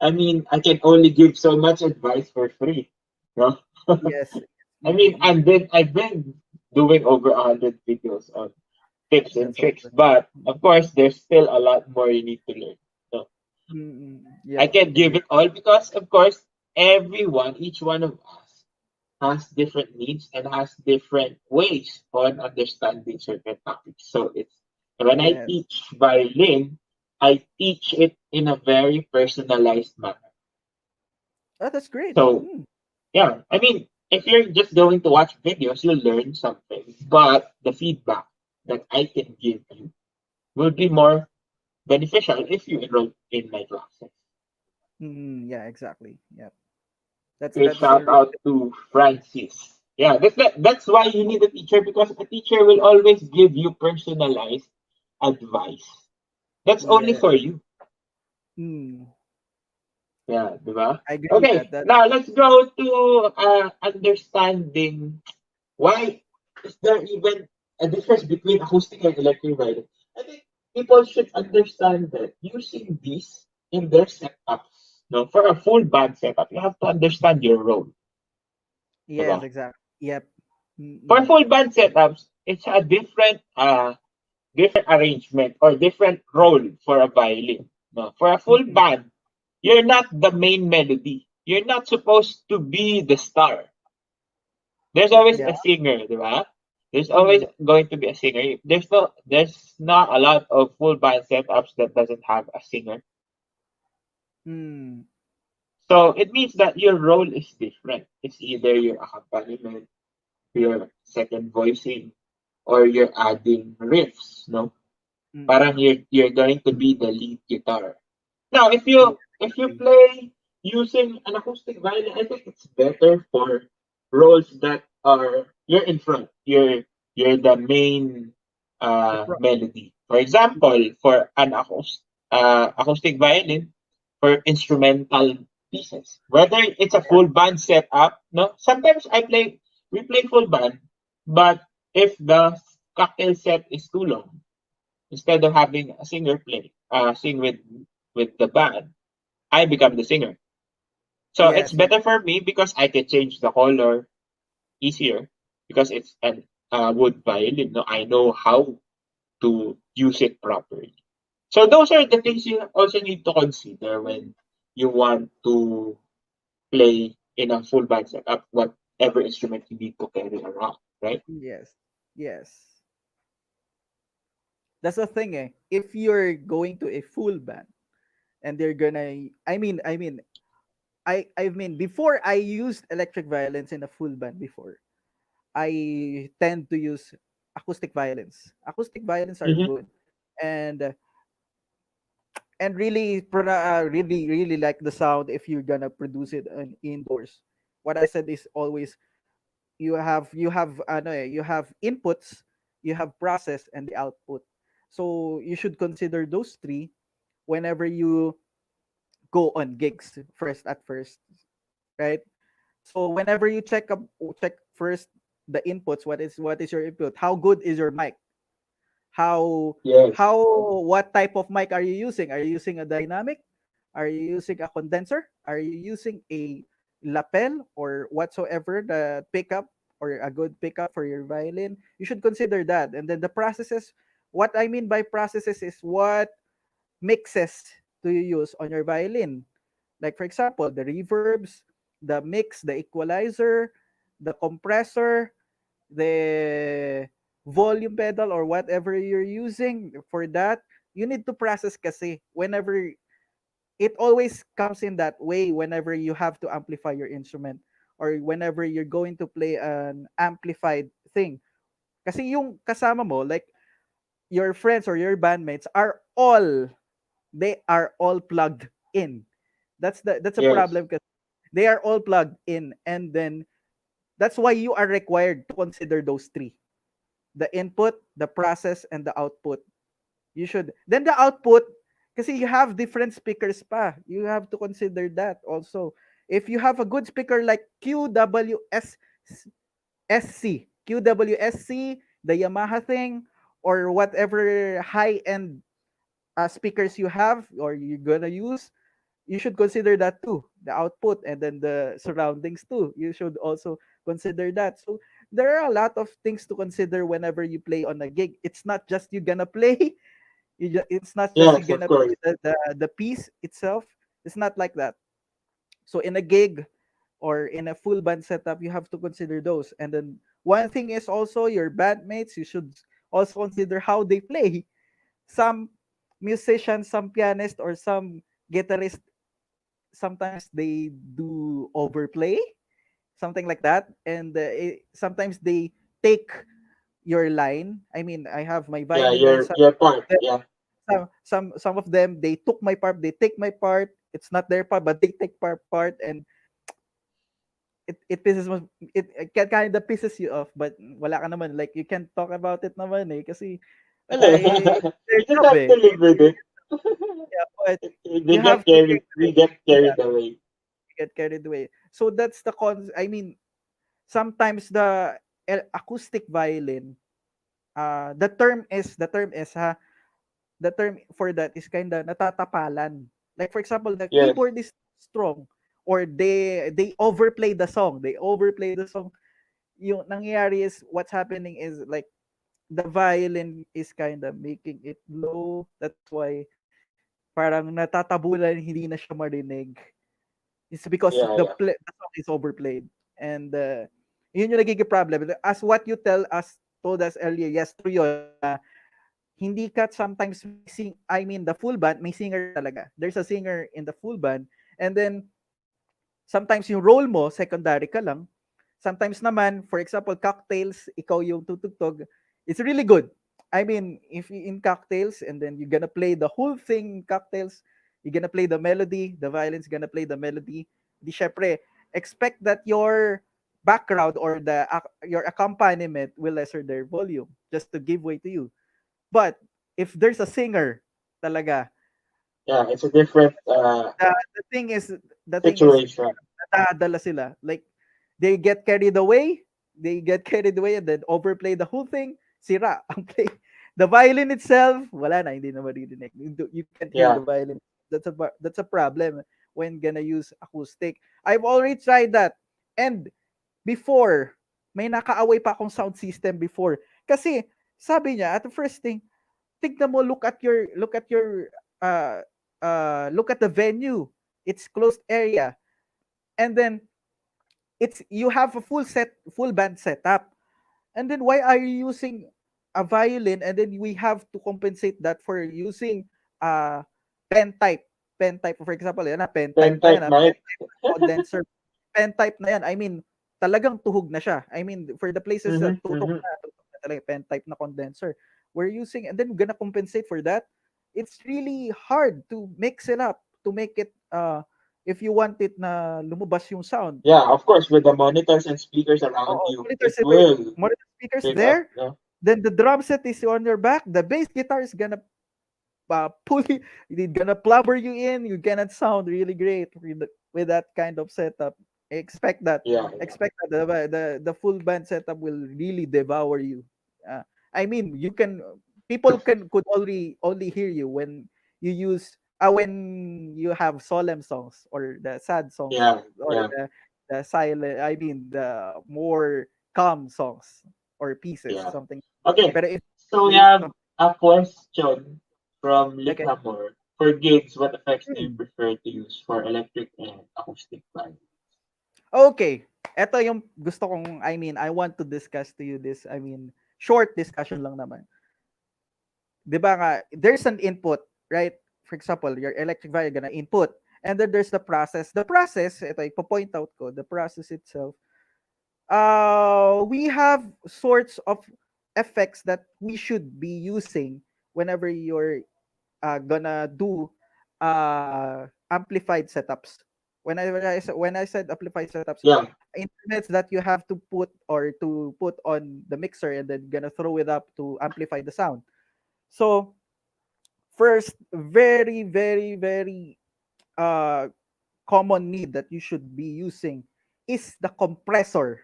I mean, I can only give so much advice for free. No, Yes. I mean, Mm-mm. I've been doing over 100 videos on tips and That's tricks, awesome. but of course, there's still a lot more you need to learn. So Mm-mm. I Yep, can't give agree. it all because, of course, everyone, each one of us, has different needs and has different ways on understanding certain topics. So it's when I Yes. teach violin, I teach it in a very personalized manner. Oh, that's great. So Mm. yeah, I mean, if you're just going to watch videos, you'll learn something. But the feedback that I can give you will be more beneficial if you enroll in my classes. Mm, yeah, exactly. Yep. Okay, That's a shout really out to Francis. Yeah, that's why you need a teacher because a teacher will always give you personalized advice. That's only yeah. for you. Mm. Yeah, diba? I agree with that. Okay, now let's go to understanding why is there even a difference between acoustic and electric violin. I think people should understand that using these in their setups. No, for a full band setup, you have to understand your role. Yes, Diba? exactly. Yep. For Mm-mm. full band setups, it's a different arrangement or different role for a violin. No, for a full Mm-mm. band, you're not the main melody. You're not supposed to be the star. There's always Yeah. a singer, di ba? There's always Mm. going to be a singer. There's not a lot of full band setups that doesn't have a singer. Mm. So it means that your role is different. It's either your accompaniment, your second voicing, or you're adding riffs, no? Parang Mm-mm. you're going to be the lead guitar. Now, Yeah, if you exactly. play using an acoustic violin, I think it's better for roles that are you're in front. You're the main. The pro- melody. For example, for an acoustic violin, for instrumental pieces, whether it's a full band setup, no, sometimes we play full band, but if the cocktail set is too long, instead of having a singer sing with the band, I become the singer. So it's yes, yes, better for me because I can change the color easier because it's an wood violin. No, I know how to use it properly. So those are the things you also need to consider when you want to play in a full band setup, whatever instrument you need to carry around, right? yes, yes. That's the thing, eh. If you're going to a full band and they're gonna, I mean, before I used electric violins in a full band before, I tend to use acoustic violins. Acoustic violins are Mm-hmm. good, and really like the sound if you're gonna produce it indoors. What I said is always you have inputs, you have process, and the output. So you should consider those three whenever you go on gigs first, right? So whenever you check first the inputs, what is your input? How good is your mic? How Yes. how what type of mic are you using? Are you using a dynamic? Are you using a condenser? Are you using a lapel or whatsoever the pickup or a good pickup for your violin? You should consider that. And then the processes, what I mean by processes is what mixes do you use on your violin? Like for example, the reverbs, the mix, the equalizer, the compressor, the volume pedal or whatever you're using for that, you need to process kasi whenever it always comes in that way whenever you have to amplify your instrument or whenever you're going to play an amplified thing. Kasi yung kasama mo, like your friends or your bandmates they are all plugged in. That's a Yes. problem because they are all plugged in, and then that's why you are required to consider those three: the input, the process, and the output. You should then the output kasi you have different speakers pa. You have to consider that also. If you have a good speaker like QWSC, the Yamaha thing, or whatever high-end speakers you have or you're gonna use, you should consider that too, the output and then the surroundings too. You should also consider that. So there are a lot of things to consider whenever you play on a gig. It's not just you gonna play. It's not just you Yes, of gonna play course. the piece itself. It's not like that. So in a gig or in a full band setup, you have to consider those. And then one thing is also your bandmates. You should also consider how they play. Some musicians, some pianists, or some guitarists, sometimes they do overplay, something like that, and sometimes they take your line. I mean, I have my Yeah, violin and your part. Yeah. some of them they took my part, they take my part. It's not their part, but they take part, and it kind of pisses you off, but wala ka naman, like you can't talk about it naman eh kasi wala eh, it's their You just job have eh. to live with it. Yeah, but They you get have to live carried. with We it. get Yeah, carried away. get carried away. So that's the I mean, sometimes the acoustic violin, the term for that is kind of natatapalan. Like for example, the Yes. keyboard is strong or they overplay the song. They overplay the song. Yung nangyayari is what's happening is like the violin is kind of making it low. That's why parang natatabulan, hindi na siya marinig. It's because Yeah, yeah. the song is overplayed. And yun yung nagiging problem. As what you told us earlier, yes, true yun na hindi ka sometimes I mean, the full band, may singer talaga. There's a singer in the full band. And then, sometimes yung role mo, secondary ka lang. Sometimes naman, for example, cocktails, ikaw yung tutugtog. It's really good. I mean, if in cocktails and then you're gonna play the whole thing in cocktails, you're gonna play the melody, the violin's gonna play the melody. Di syempre, expect that your background or your accompaniment will lesser their volume just to give way to you. But if there's a singer, talaga, Yeah, it's a different the thing is, situation. nadadala sila. Like, they get carried away and then overplay the whole thing, sira ang play. The violin itself, wala na, hindi na maririnig. You can't hear the Yeah. violin. That's a problem when gonna use acoustic. I've already tried that. And before, may nakaaway pa akong sound system before. Kasi, sabi niya, at the first thing, tignan mo, uh, look at the venue. It's closed area. And then, you have a full band setup. And then why are you using a violin, and then we have to compensate that for using uh pen type for example, yan na, pen type Pen na type yan, mic. condenser, pen type na yan. I mean, talagang tuhog na siya. I mean, for the places that Mm-hmm, mm-hmm. tutok na talaga, pen type na condenser we're using, and then we're gonna compensate for that. It's really hard to mix it up, to make it if you want it na lumabas yung sound. Yeah, of course, with the monitors and speakers around Oo, you, it monitors, will monitor speakers pick up, there, no? then the drum set is on your back, the bass guitar is gonna pull you, it's gonna plumber you in, you cannot sound really great with that kind of setup. Expect that. Yeah, yeah. Expect that the full band setup will really devour you. Uh, I mean, people could only hear you when you use when you have solemn songs or the sad songs Yeah, or yeah, the silent, I mean the more calm songs or pieces, yeah. something. Okay, But if so we you have a question from okay. Likhamor. For gigs, what effects do you Hmm. prefer to use for electric and acoustic band? Okay. Ito yung gusto kong, I mean, I want to discuss to you this, I mean, short discussion lang naman. 'Di ba nga, there's an input, right? For example, your electric violin gonna input. And then there's the process. The process, ito, ipo-point out ko, the process itself, we have sorts of effects that we should be using whenever you're gonna do amplified setups. When I said amplified setups, Yeah. instruments that you have to put or to put on the mixer and then gonna throw it up to amplify the sound. So first, very very very uh common need that you should be using is the compressor.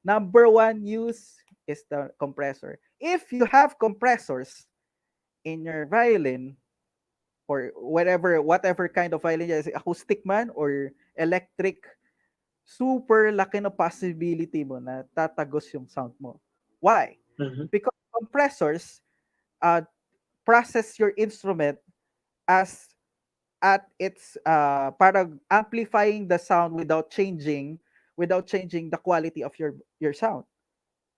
Number one use is the compressor. If you have compressors in your violin, or whatever kind of violin is, acoustic man or electric, super laki na possibility mo na tatagos yung sound mo. Why? Mm-hmm. Because compressors uh, process your instrument as at its parang amplifying the sound without changing the quality of your sound.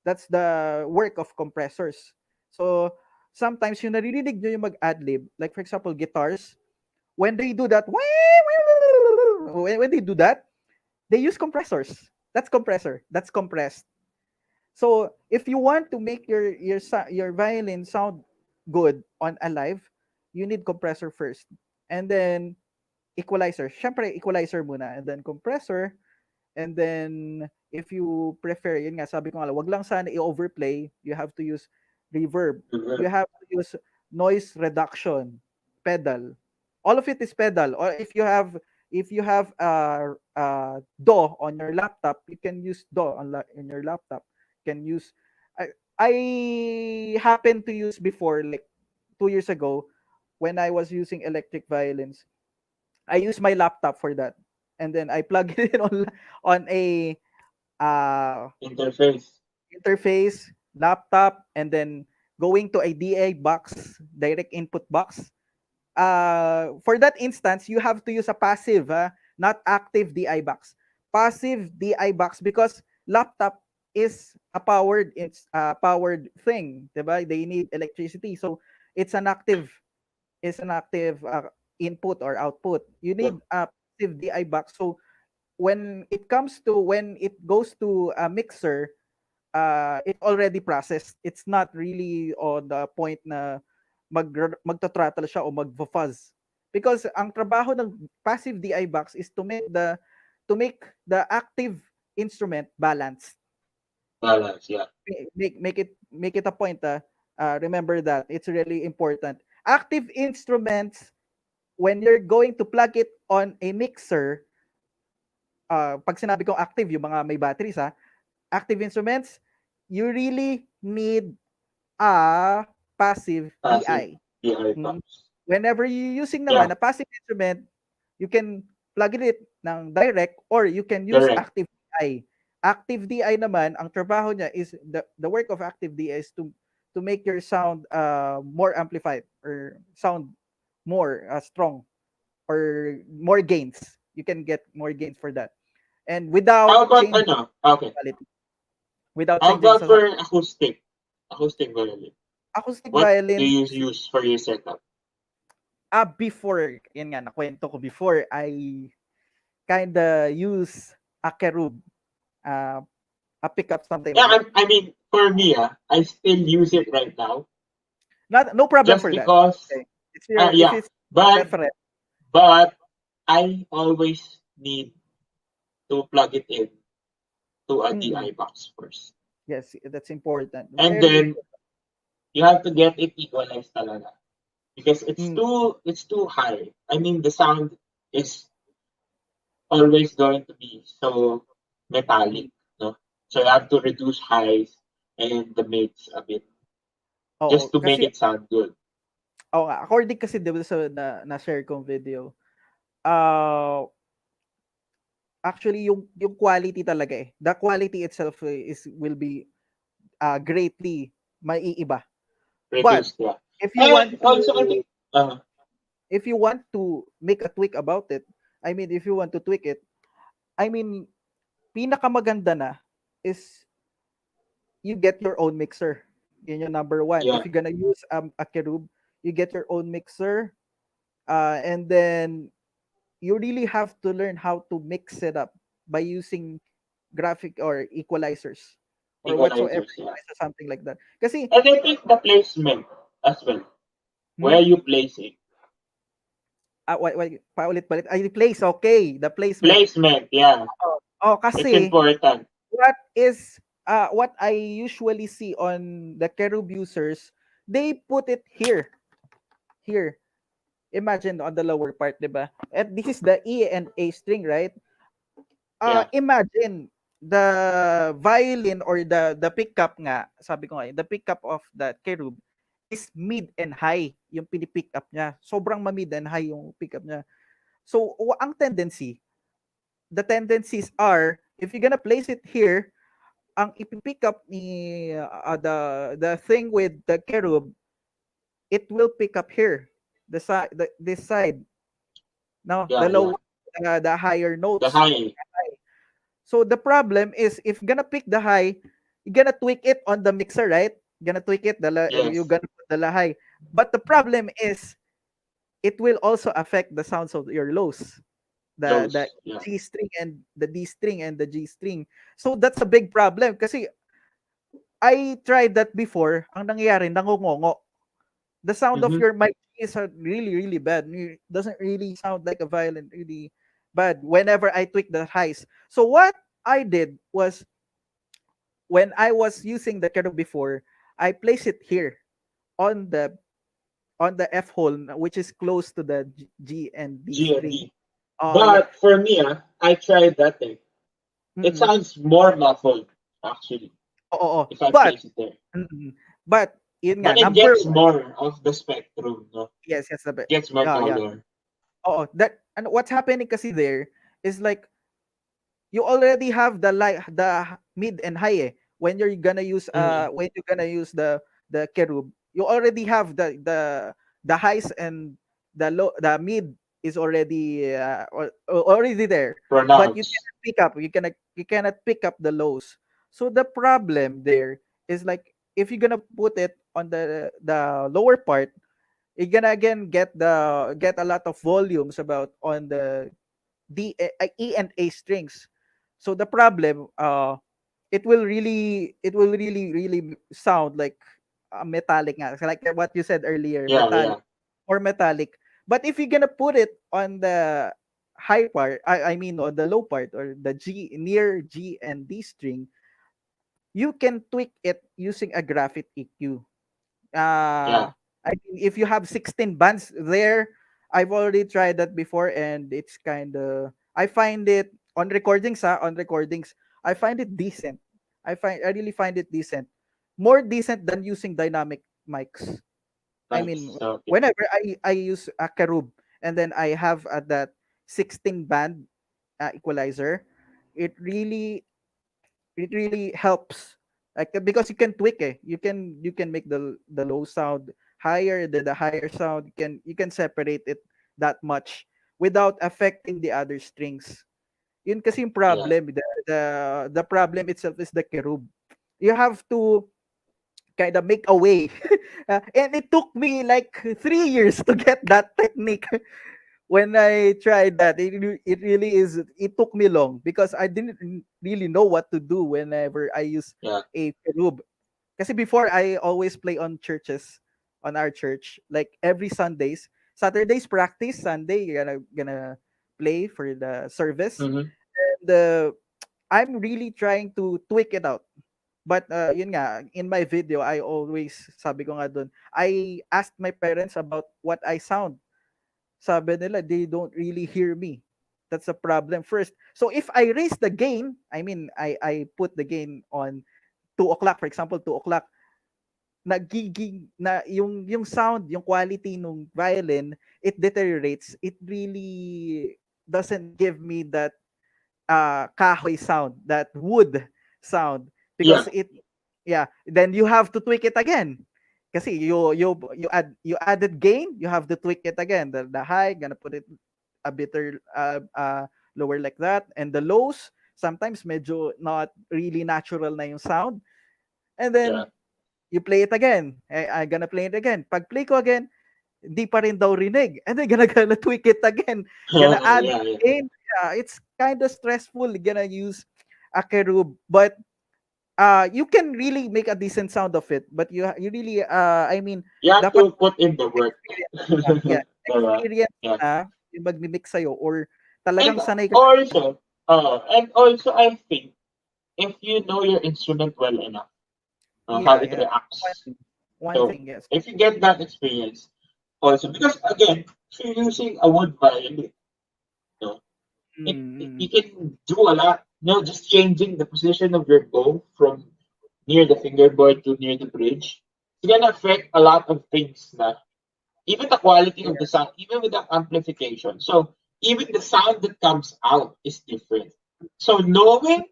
That's the work of compressors. So sometimes yung naririnig nyo yung mag-adlib, like for example guitars, when they do that, when they do that, they use compressors. That's compressor. That's compressed. So if you want to make your violin sound good on a live, you need compressor first, and then equalizer. Syempre equalizer muna, and then compressor, and then if you prefer, yun nga sabi ko nga, wag lang sana i-overplay. You have to use reverb. Mm-hmm. You have to use noise reduction pedal. All of it is pedal. Or if you have DAW on your laptop, you can use DAW in your laptop. You can use I happened to use before, like 2 years ago, when I was using electric violins. I use my laptop for that, and then I plug it in on a uh, Interface. interface laptop, and then going to a DA box, direct input box. For that instance, you have to use a passive, not active DI box. Passive DI box, because laptop is a powered thing, diba? They need electricity, so it's an active input or output. You Yeah. need a passive DI box. So when it goes to a mixer, it's already processed. It's not really on the point na magta-throttle siya o magfa-fuzz. Because ang trabaho ng passive DI box is to make the active instrument balanced. Balance, yeah. Make it a point, Remember that. It's really important. Active instruments, when you're going to plug it on a mixer, pag sinabi kong active, yung mga may batteries active instruments, you really need a passive Passive DI. DI Mm. box. Whenever you using Yeah, naman a passive instrument, you can plug it ng direct or you can use correct. active DI. Active DI naman, ang trabaho niya is the work of active DI is to make your sound more amplified or sound more strong or more gains. You can get more gains for that. And How without about changing ano? Okay. quality, without How changing about sa for acoustic violin? acoustic What do violins. you use for your setup? Before, yan nga, nakwento ko before, I kinda use a kerub, uh, a pickup, something Yeah, like that. I mean, for me, I still use it right now No problem just for that. because, Okay. It's your if yeah, it's but preference. but I always need to plug it in to a Mm-mm. DI box first, Yes, that's important. and Very then important. you have to get it equalized talaga because Mm. it's too high. I mean, the sound is always going to be so metallic, Mm. no? So you have to reduce highs and the mids a bit Oo, just to make kasi it sound good. according kasi 'di ba sa na-share kong video, uh, actually yung quality talaga the quality itself is will be greatly maiiba. But Reduced, yeah. if you want And to also, I think, if you want to make a tweak about it, I mean if you want to tweak it, I mean pinakamaganda na is you get your own mixer. Yun yung number one. yeah, If you're gonna use a Kerub, you get your own mixer, and then you really have to learn how to mix it up by using graphic or equalizers or whatsoever equalizers, yeah. something like that. Kasi And I think the placement as well, hmm, where you place it. paulit-palit. Ay, place, okay. The placement. Placement, yeah. It's Kasi important. what I usually see on the Kerub users, they put it here. Here. Imagine on the lower part, diba? And this is the E and A string, right? Yeah, Imagine the violin or the pickup nga, sabi ko nga, the pickup of the Kerub is mid and high yung pinipick up niya. Sobrang ma-mid and high yung pick up niya. So, ang the tendencies are, if you're gonna place it here, ang ipipick up ni the thing with the Kerub, it will pick up here, this side, no, the yeah, low, yeah. the higher The notes. high, So the problem is if you're gonna pick the high, you're gonna tweak it on the mixer, right? You're gonna tweak it, you're yes. gonna put the high. But the problem is it will also affect the sounds of your lows, the Lows, yeah. G string and the D string and the G string. So that's a big problem kasi I tried that before. Ang nangyayari, nangungongo. The sound of Mm-hmm. your mic is really, really bad. It doesn't really sound like a violin, really bad whenever I tweak the highs. So what I did was when I was using the Kero before, I place it here on the F hole, which is close to the G and D G and string. D. Oh yeah. But for me, I tried that thing. It Mm-mm. sounds more muffled, actually, Oo. if I But place it there. mm-mm. But yun nga, But it number gets one. more of the spectrum, no? Yes, Gets more yeah, yeah. color. Oh, that and what's happening kasi there is like you already have the mid and high when you're gonna use Mm-hmm. the kerub, you already have the highs and the mid is already already there, but Pronounced. you cannot pick up the lows. So the problem there is like if you're gonna put it on the lower part, you're gonna again get a lot of volumes about on the E and A strings. So the problem, it will really sound like metallic nga. So like what you said earlier, Yeah, yeah. metallic. But if you're gonna put it on the high part, I mean on the low part or the G near G and D string, you can tweak it using a graphite EQ. Yeah. I mean, if you have 16 bands there, I've already tried that before, and it's kind of, I find it on recordings, on recordings, I find it decent. I really find it decent, more decent than using dynamic mics. I mean, Nice. Okay. whenever I use a Kerub, and then I have that 16 band equalizer, it really it really helps, like, because you can tweak it, you can make the low sound higher, the higher sound, you can separate it that much without affecting the other strings. Yun kasi yung Yeah. problem, the problem itself is the kerub. You have to kind of make a way. And it took me like 3 years to get that technique. When I tried that, it really is. It took me long because I didn't really know what to do whenever I use Yeah. a kerub. Kasi before, I always play on churches, on our church, like every Sundays. Saturdays practice, Sunday you're gonna play for the service. Mm-hmm. And I'm really trying to tweak it out. But yun nga, in my video, I always, sabi ko nga dun, I asked my parents about what I sound. Sabi nila, they don't really hear me. That's a problem first. So if I raise the gain, I mean, I put the gain on 2 o'clock, for example, 2 o'clock, nagiging na yung sound, yung quality ng violin, it deteriorates. It really doesn't give me that kahoy sound, that wood sound, Yeah. because it, yeah, then you have to tweak it again. Kasi you added gain, you have to tweak it again. The high, gonna put it a bit lower like that, and the lows sometimes medyo not really natural na yung sound. And Yeah. then you play it again. I gonna play it again. Pag play ko again, di pa rin daw rinig. And then gonna tweak it again. Gonna add Yeah. Yeah. gain. Yeah, it's kind of stressful. Gonna use a kerub, but you can really make a decent sound of it. But you really, I mean, You have dapat to put in the work. experience na. Yeah, Diba? experience Yeah. na yung magmi-mix sa'yo, or And talagang sanay ka. also, I think if you know your instrument well enough, how Yeah, it yeah. One reacts. thing. One So thing, yes. if you get that experience, also because again, if you're using a wood violin, you know, you Mm, can do a lot. Just changing the position of your bow from near the fingerboard to near the bridge. It's gonna affect a lot of things. Even the quality of the yes. sound, even with the amplification. So even the sound that comes out is different. So knowing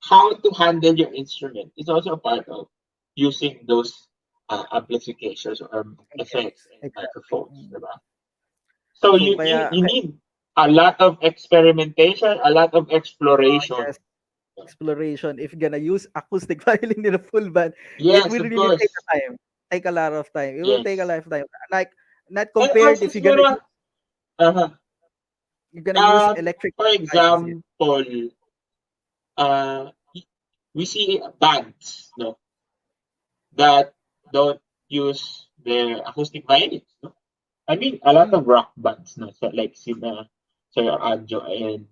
how to handle your instrument is also a part of using those amplifications or effects Yes, and exactly. microphones, diba? So So you need a lot of experimentation, a lot of exploration. yes, exploration. If you're gonna use acoustic violin in a full band, it Yes, will of really take course. a time. Take a lot of time. It will take a Yes. lot of time. Like, not And compared also if you're gonna siguro, use, uh you're gonna use um, electric for devices. Yeah. example, uh, we see bands, no, that don't use their acoustic violins, no? I mean, a lot Mm, of rock bands, no, so like Sir Adjo and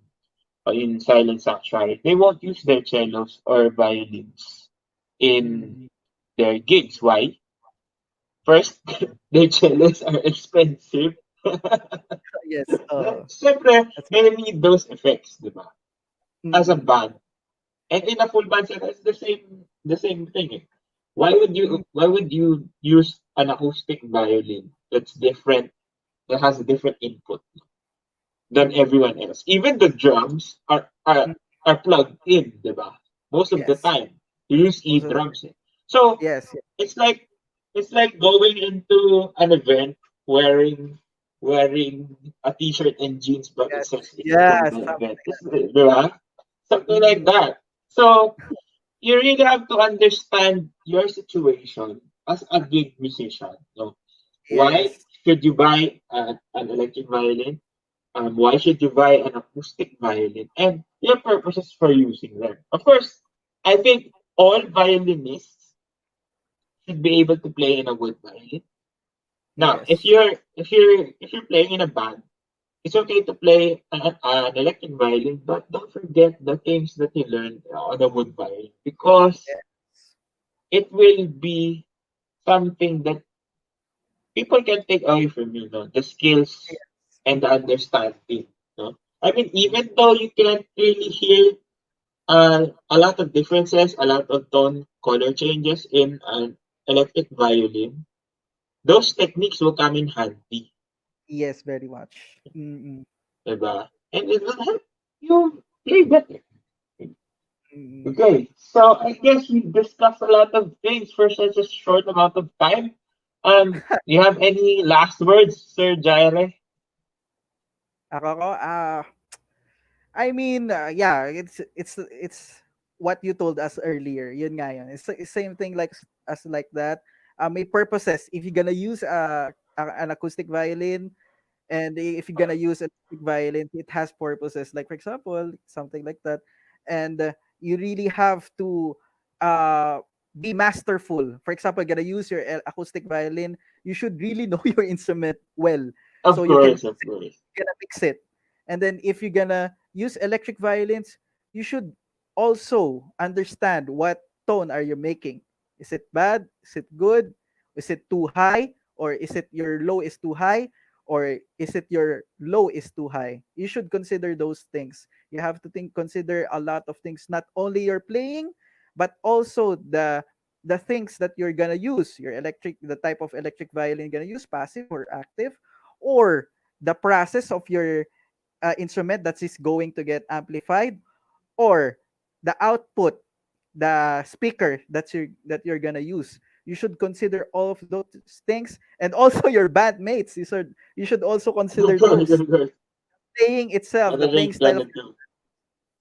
in Silent Sanctuary, they won't use their cellos or violins in mm, their gigs. Why? First, their cellos are expensive. yes. Siyempre, That's they need those effects, di ba? As a mm, band. And in a full band setup, it's the same thing. Eh. mm, Why would you use an acoustic violin that's different, that has a different input than mm, everyone else? Even the drums mm, are plugged in, diba? Most of the yes. time. You use Most of e-drums. Eh. So yes. Yes. it's like it's like going into an event wearing wearing a t-shirt and jeans, but it Yes. says it's a full Yes. band Something event. like Diba? that. Something like that. So you really have to understand your situation as a gig musician. No? Why Yes. should you buy an electric violin? Why should you buy an acoustic violin? And your purposes for using them. Of course, I think all violinists should be able to play in a wood violin. Now, if Yes. you're if you're if you're playing in a band, it's okay to play an electric violin, but don't forget the things that you learned on a wood violin because Yes. it will be something that people can take away from you, no? The skills Yes. and the Mm, understanding, no? I mean, mm. even though you can't really hear a lot of differences, a lot of tone color changes in an electric violin, those techniques will come in handy, Yes, very much. Mm, diba? And it will help you play better. mm. Okay, so I guess we discussed a lot of things for such a short amount of time. You have any last words, Sir Jaire? Ako, I mean, yeah, it's what you told us earlier. Yun nga yun. It's same thing like as like that. May purposes. If you're gonna use an acoustic violin, and if you're gonna use electric violin, it has purposes. Like for example, something like that, and you really have to uh be masterful. For example, you're gonna use your acoustic violin. You should really know your instrument well, so Of you can course, of course. gonna mix it. And then if you're gonna use electric violins, you should also understand what tone are you making. Is it bad? Is it good? Is it too high? Or is it your low is too high? Or is it your low is too high? You should consider those things. You have to consider a lot of things, not only your playing, but also the things that you're gonna use. Your electric, the type of electric violin you're gonna use, passive or active, or the process of your instrument that is going to get amplified, or the output, the speaker that you're gonna use. You should consider all of those things, and also your bandmates. You should also Of consider course, those. of course. Playing itself, What the are they playing style of, gonna do?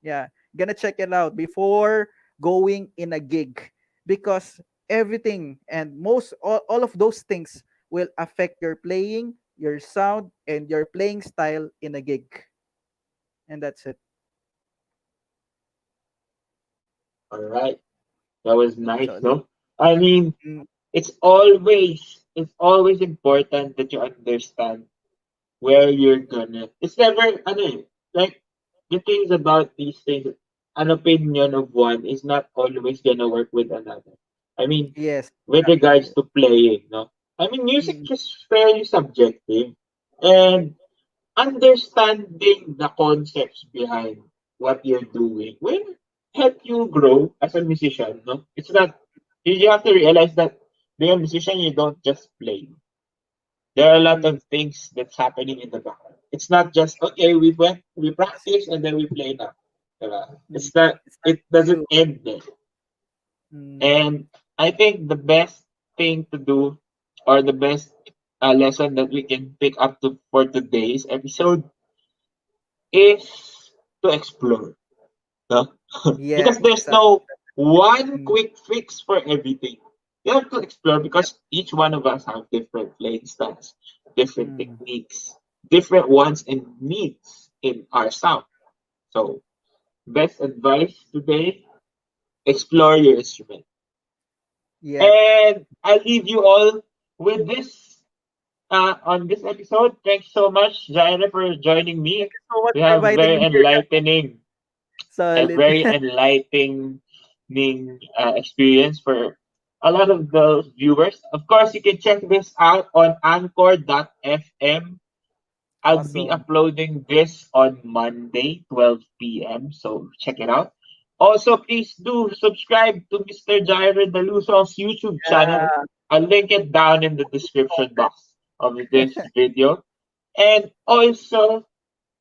yeah, gonna check it out before going in a gig, because everything and most all of those things will affect your playing, your sound, and your playing style in a gig. And that's it. All right, that was nice, So no? I mean, mm, it's always important that you understand where you're gonna. It's never, like the things about these things. An opinion of one is not always gonna work with another. I mean, yes, with exactly. regards to playing, no. I mean, music Mm, is fairly subjective, and understanding the concepts behind what you're doing will help you grow as a musician. No, it's not. You have to realize that being a musician, you don't just play. There are a lot mm, of things that's happening in the background. It's not just okay. We yes, practice, and then we play now. Diba? mm, it's not It doesn't you. end there. Mm, And I think the best thing to do, or the best lesson that we can pick up for today's episode, is to explore. No? yes, Because there's exactly. no one Mm, quick fix for everything. You have to explore yep. because each one of us have different playing styles, different Mm, techniques, different wants and needs in our sound. So, best advice today, explore your instrument. yep. And I'll leave you all with this on this episode. Thanks so much, Jaira, for joining Thank me. you so much We for have inviting me here, guys. a Solid. very enlightening experience for a lot of the viewers. Of course, you can check this out on anchor.fm. I'll be Awesome. uploading this on Monday, 12 p.m. So check it out. Also, please do subscribe to Mr. Jireh Dalusong's YouTube channel. Yeah. I'll link it down in the description box of this video. And also,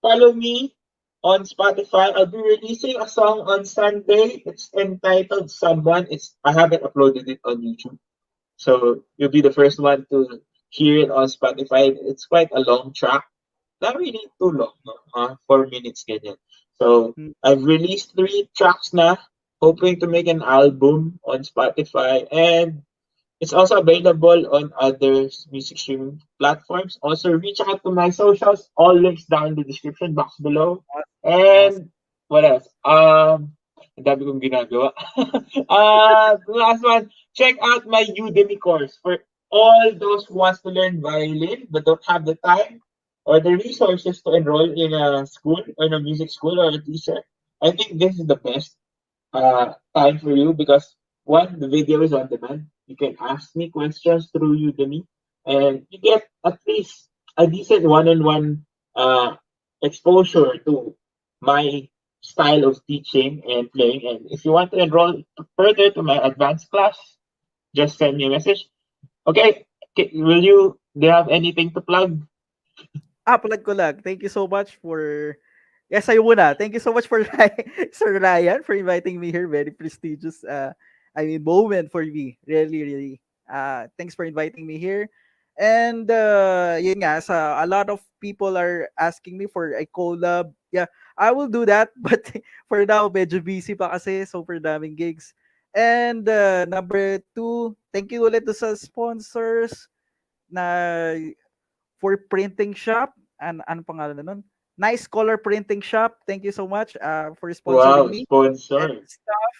follow me on Spotify. I'll be releasing a song on Sunday. It's entitled Someone. I haven't uploaded it on YouTube. So you'll be the first one to hear it on Spotify. It's quite a long track. Not really too long, no? 4 minutes ganyan. So Mm, I've released 3 tracks na, hoping to make an album on Spotify, and it's also available on other music streaming platforms. Also, reach out to my socials. All links down in the description box below. awesome. And what else? Ang dami kong ginagawa. The last one, check out my Udemy course for all those who wants to learn violin but don't have the time or the resources to enroll in a school or in a music school or a teacher. I think this is the best time for you because one, the video is on demand. You can ask me questions through Udemy, and you get at least a decent one-on-one uh, exposure to my style of teaching and playing. And if you want to enroll further to my advanced class, just send me a message. Okay, will you? Do you have anything to plug? Plug ko lang. Thank you so much for yes, sa'yo muna. Thank you so much for Sir Ryan for inviting me here. Very prestigious moment for me. Really, really. Thanks for inviting me here. And yun nga, a lot of people are asking me for a collab. Yeah, I will do that. But for now, medyo busy pa kasi. Super daming gigs. And number two, thank you ulit to sa sponsors na for printing shop. Ano pangalan na nun? Nice Color Printing Shop. Thank you so much for sponsoring Wow, me. And sponsor. stuff.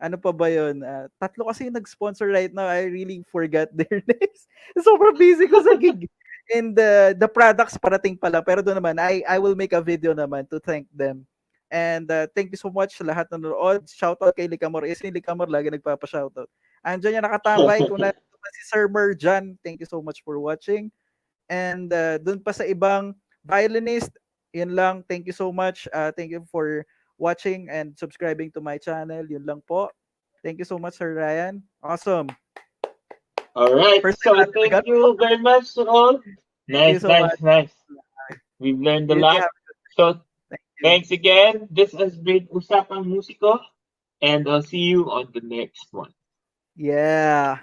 Ano pa ba yun? Tatlo kasi yung nag-sponsor right now. I really forgot their names. Sobrang busy ko sa gig. And the products parating pala. Pero doon naman, I will make a video naman to thank them. And thank you so much sa lahat na nanood. Shoutout kay Likamor. Si Likamor lagi nagpapa-shoutout. Andiyan yung nakatambay. Kung nandito pa si Sir Merjan, thank you so much for watching. And dun pa sa ibang violinist, yun lang. Thank you so much. Thank you for watching and subscribing to my channel. Yun lang po. Thank you so much, Sir Ryan. Awesome. All right. First time So natin thank nag-ano. you very much to all. Thank you Nice, so nice, much. nice. We've learned a You lot. have So thank you. thanks again. This has been Usapang Musiko, and I'll see you on the next one. Yeah.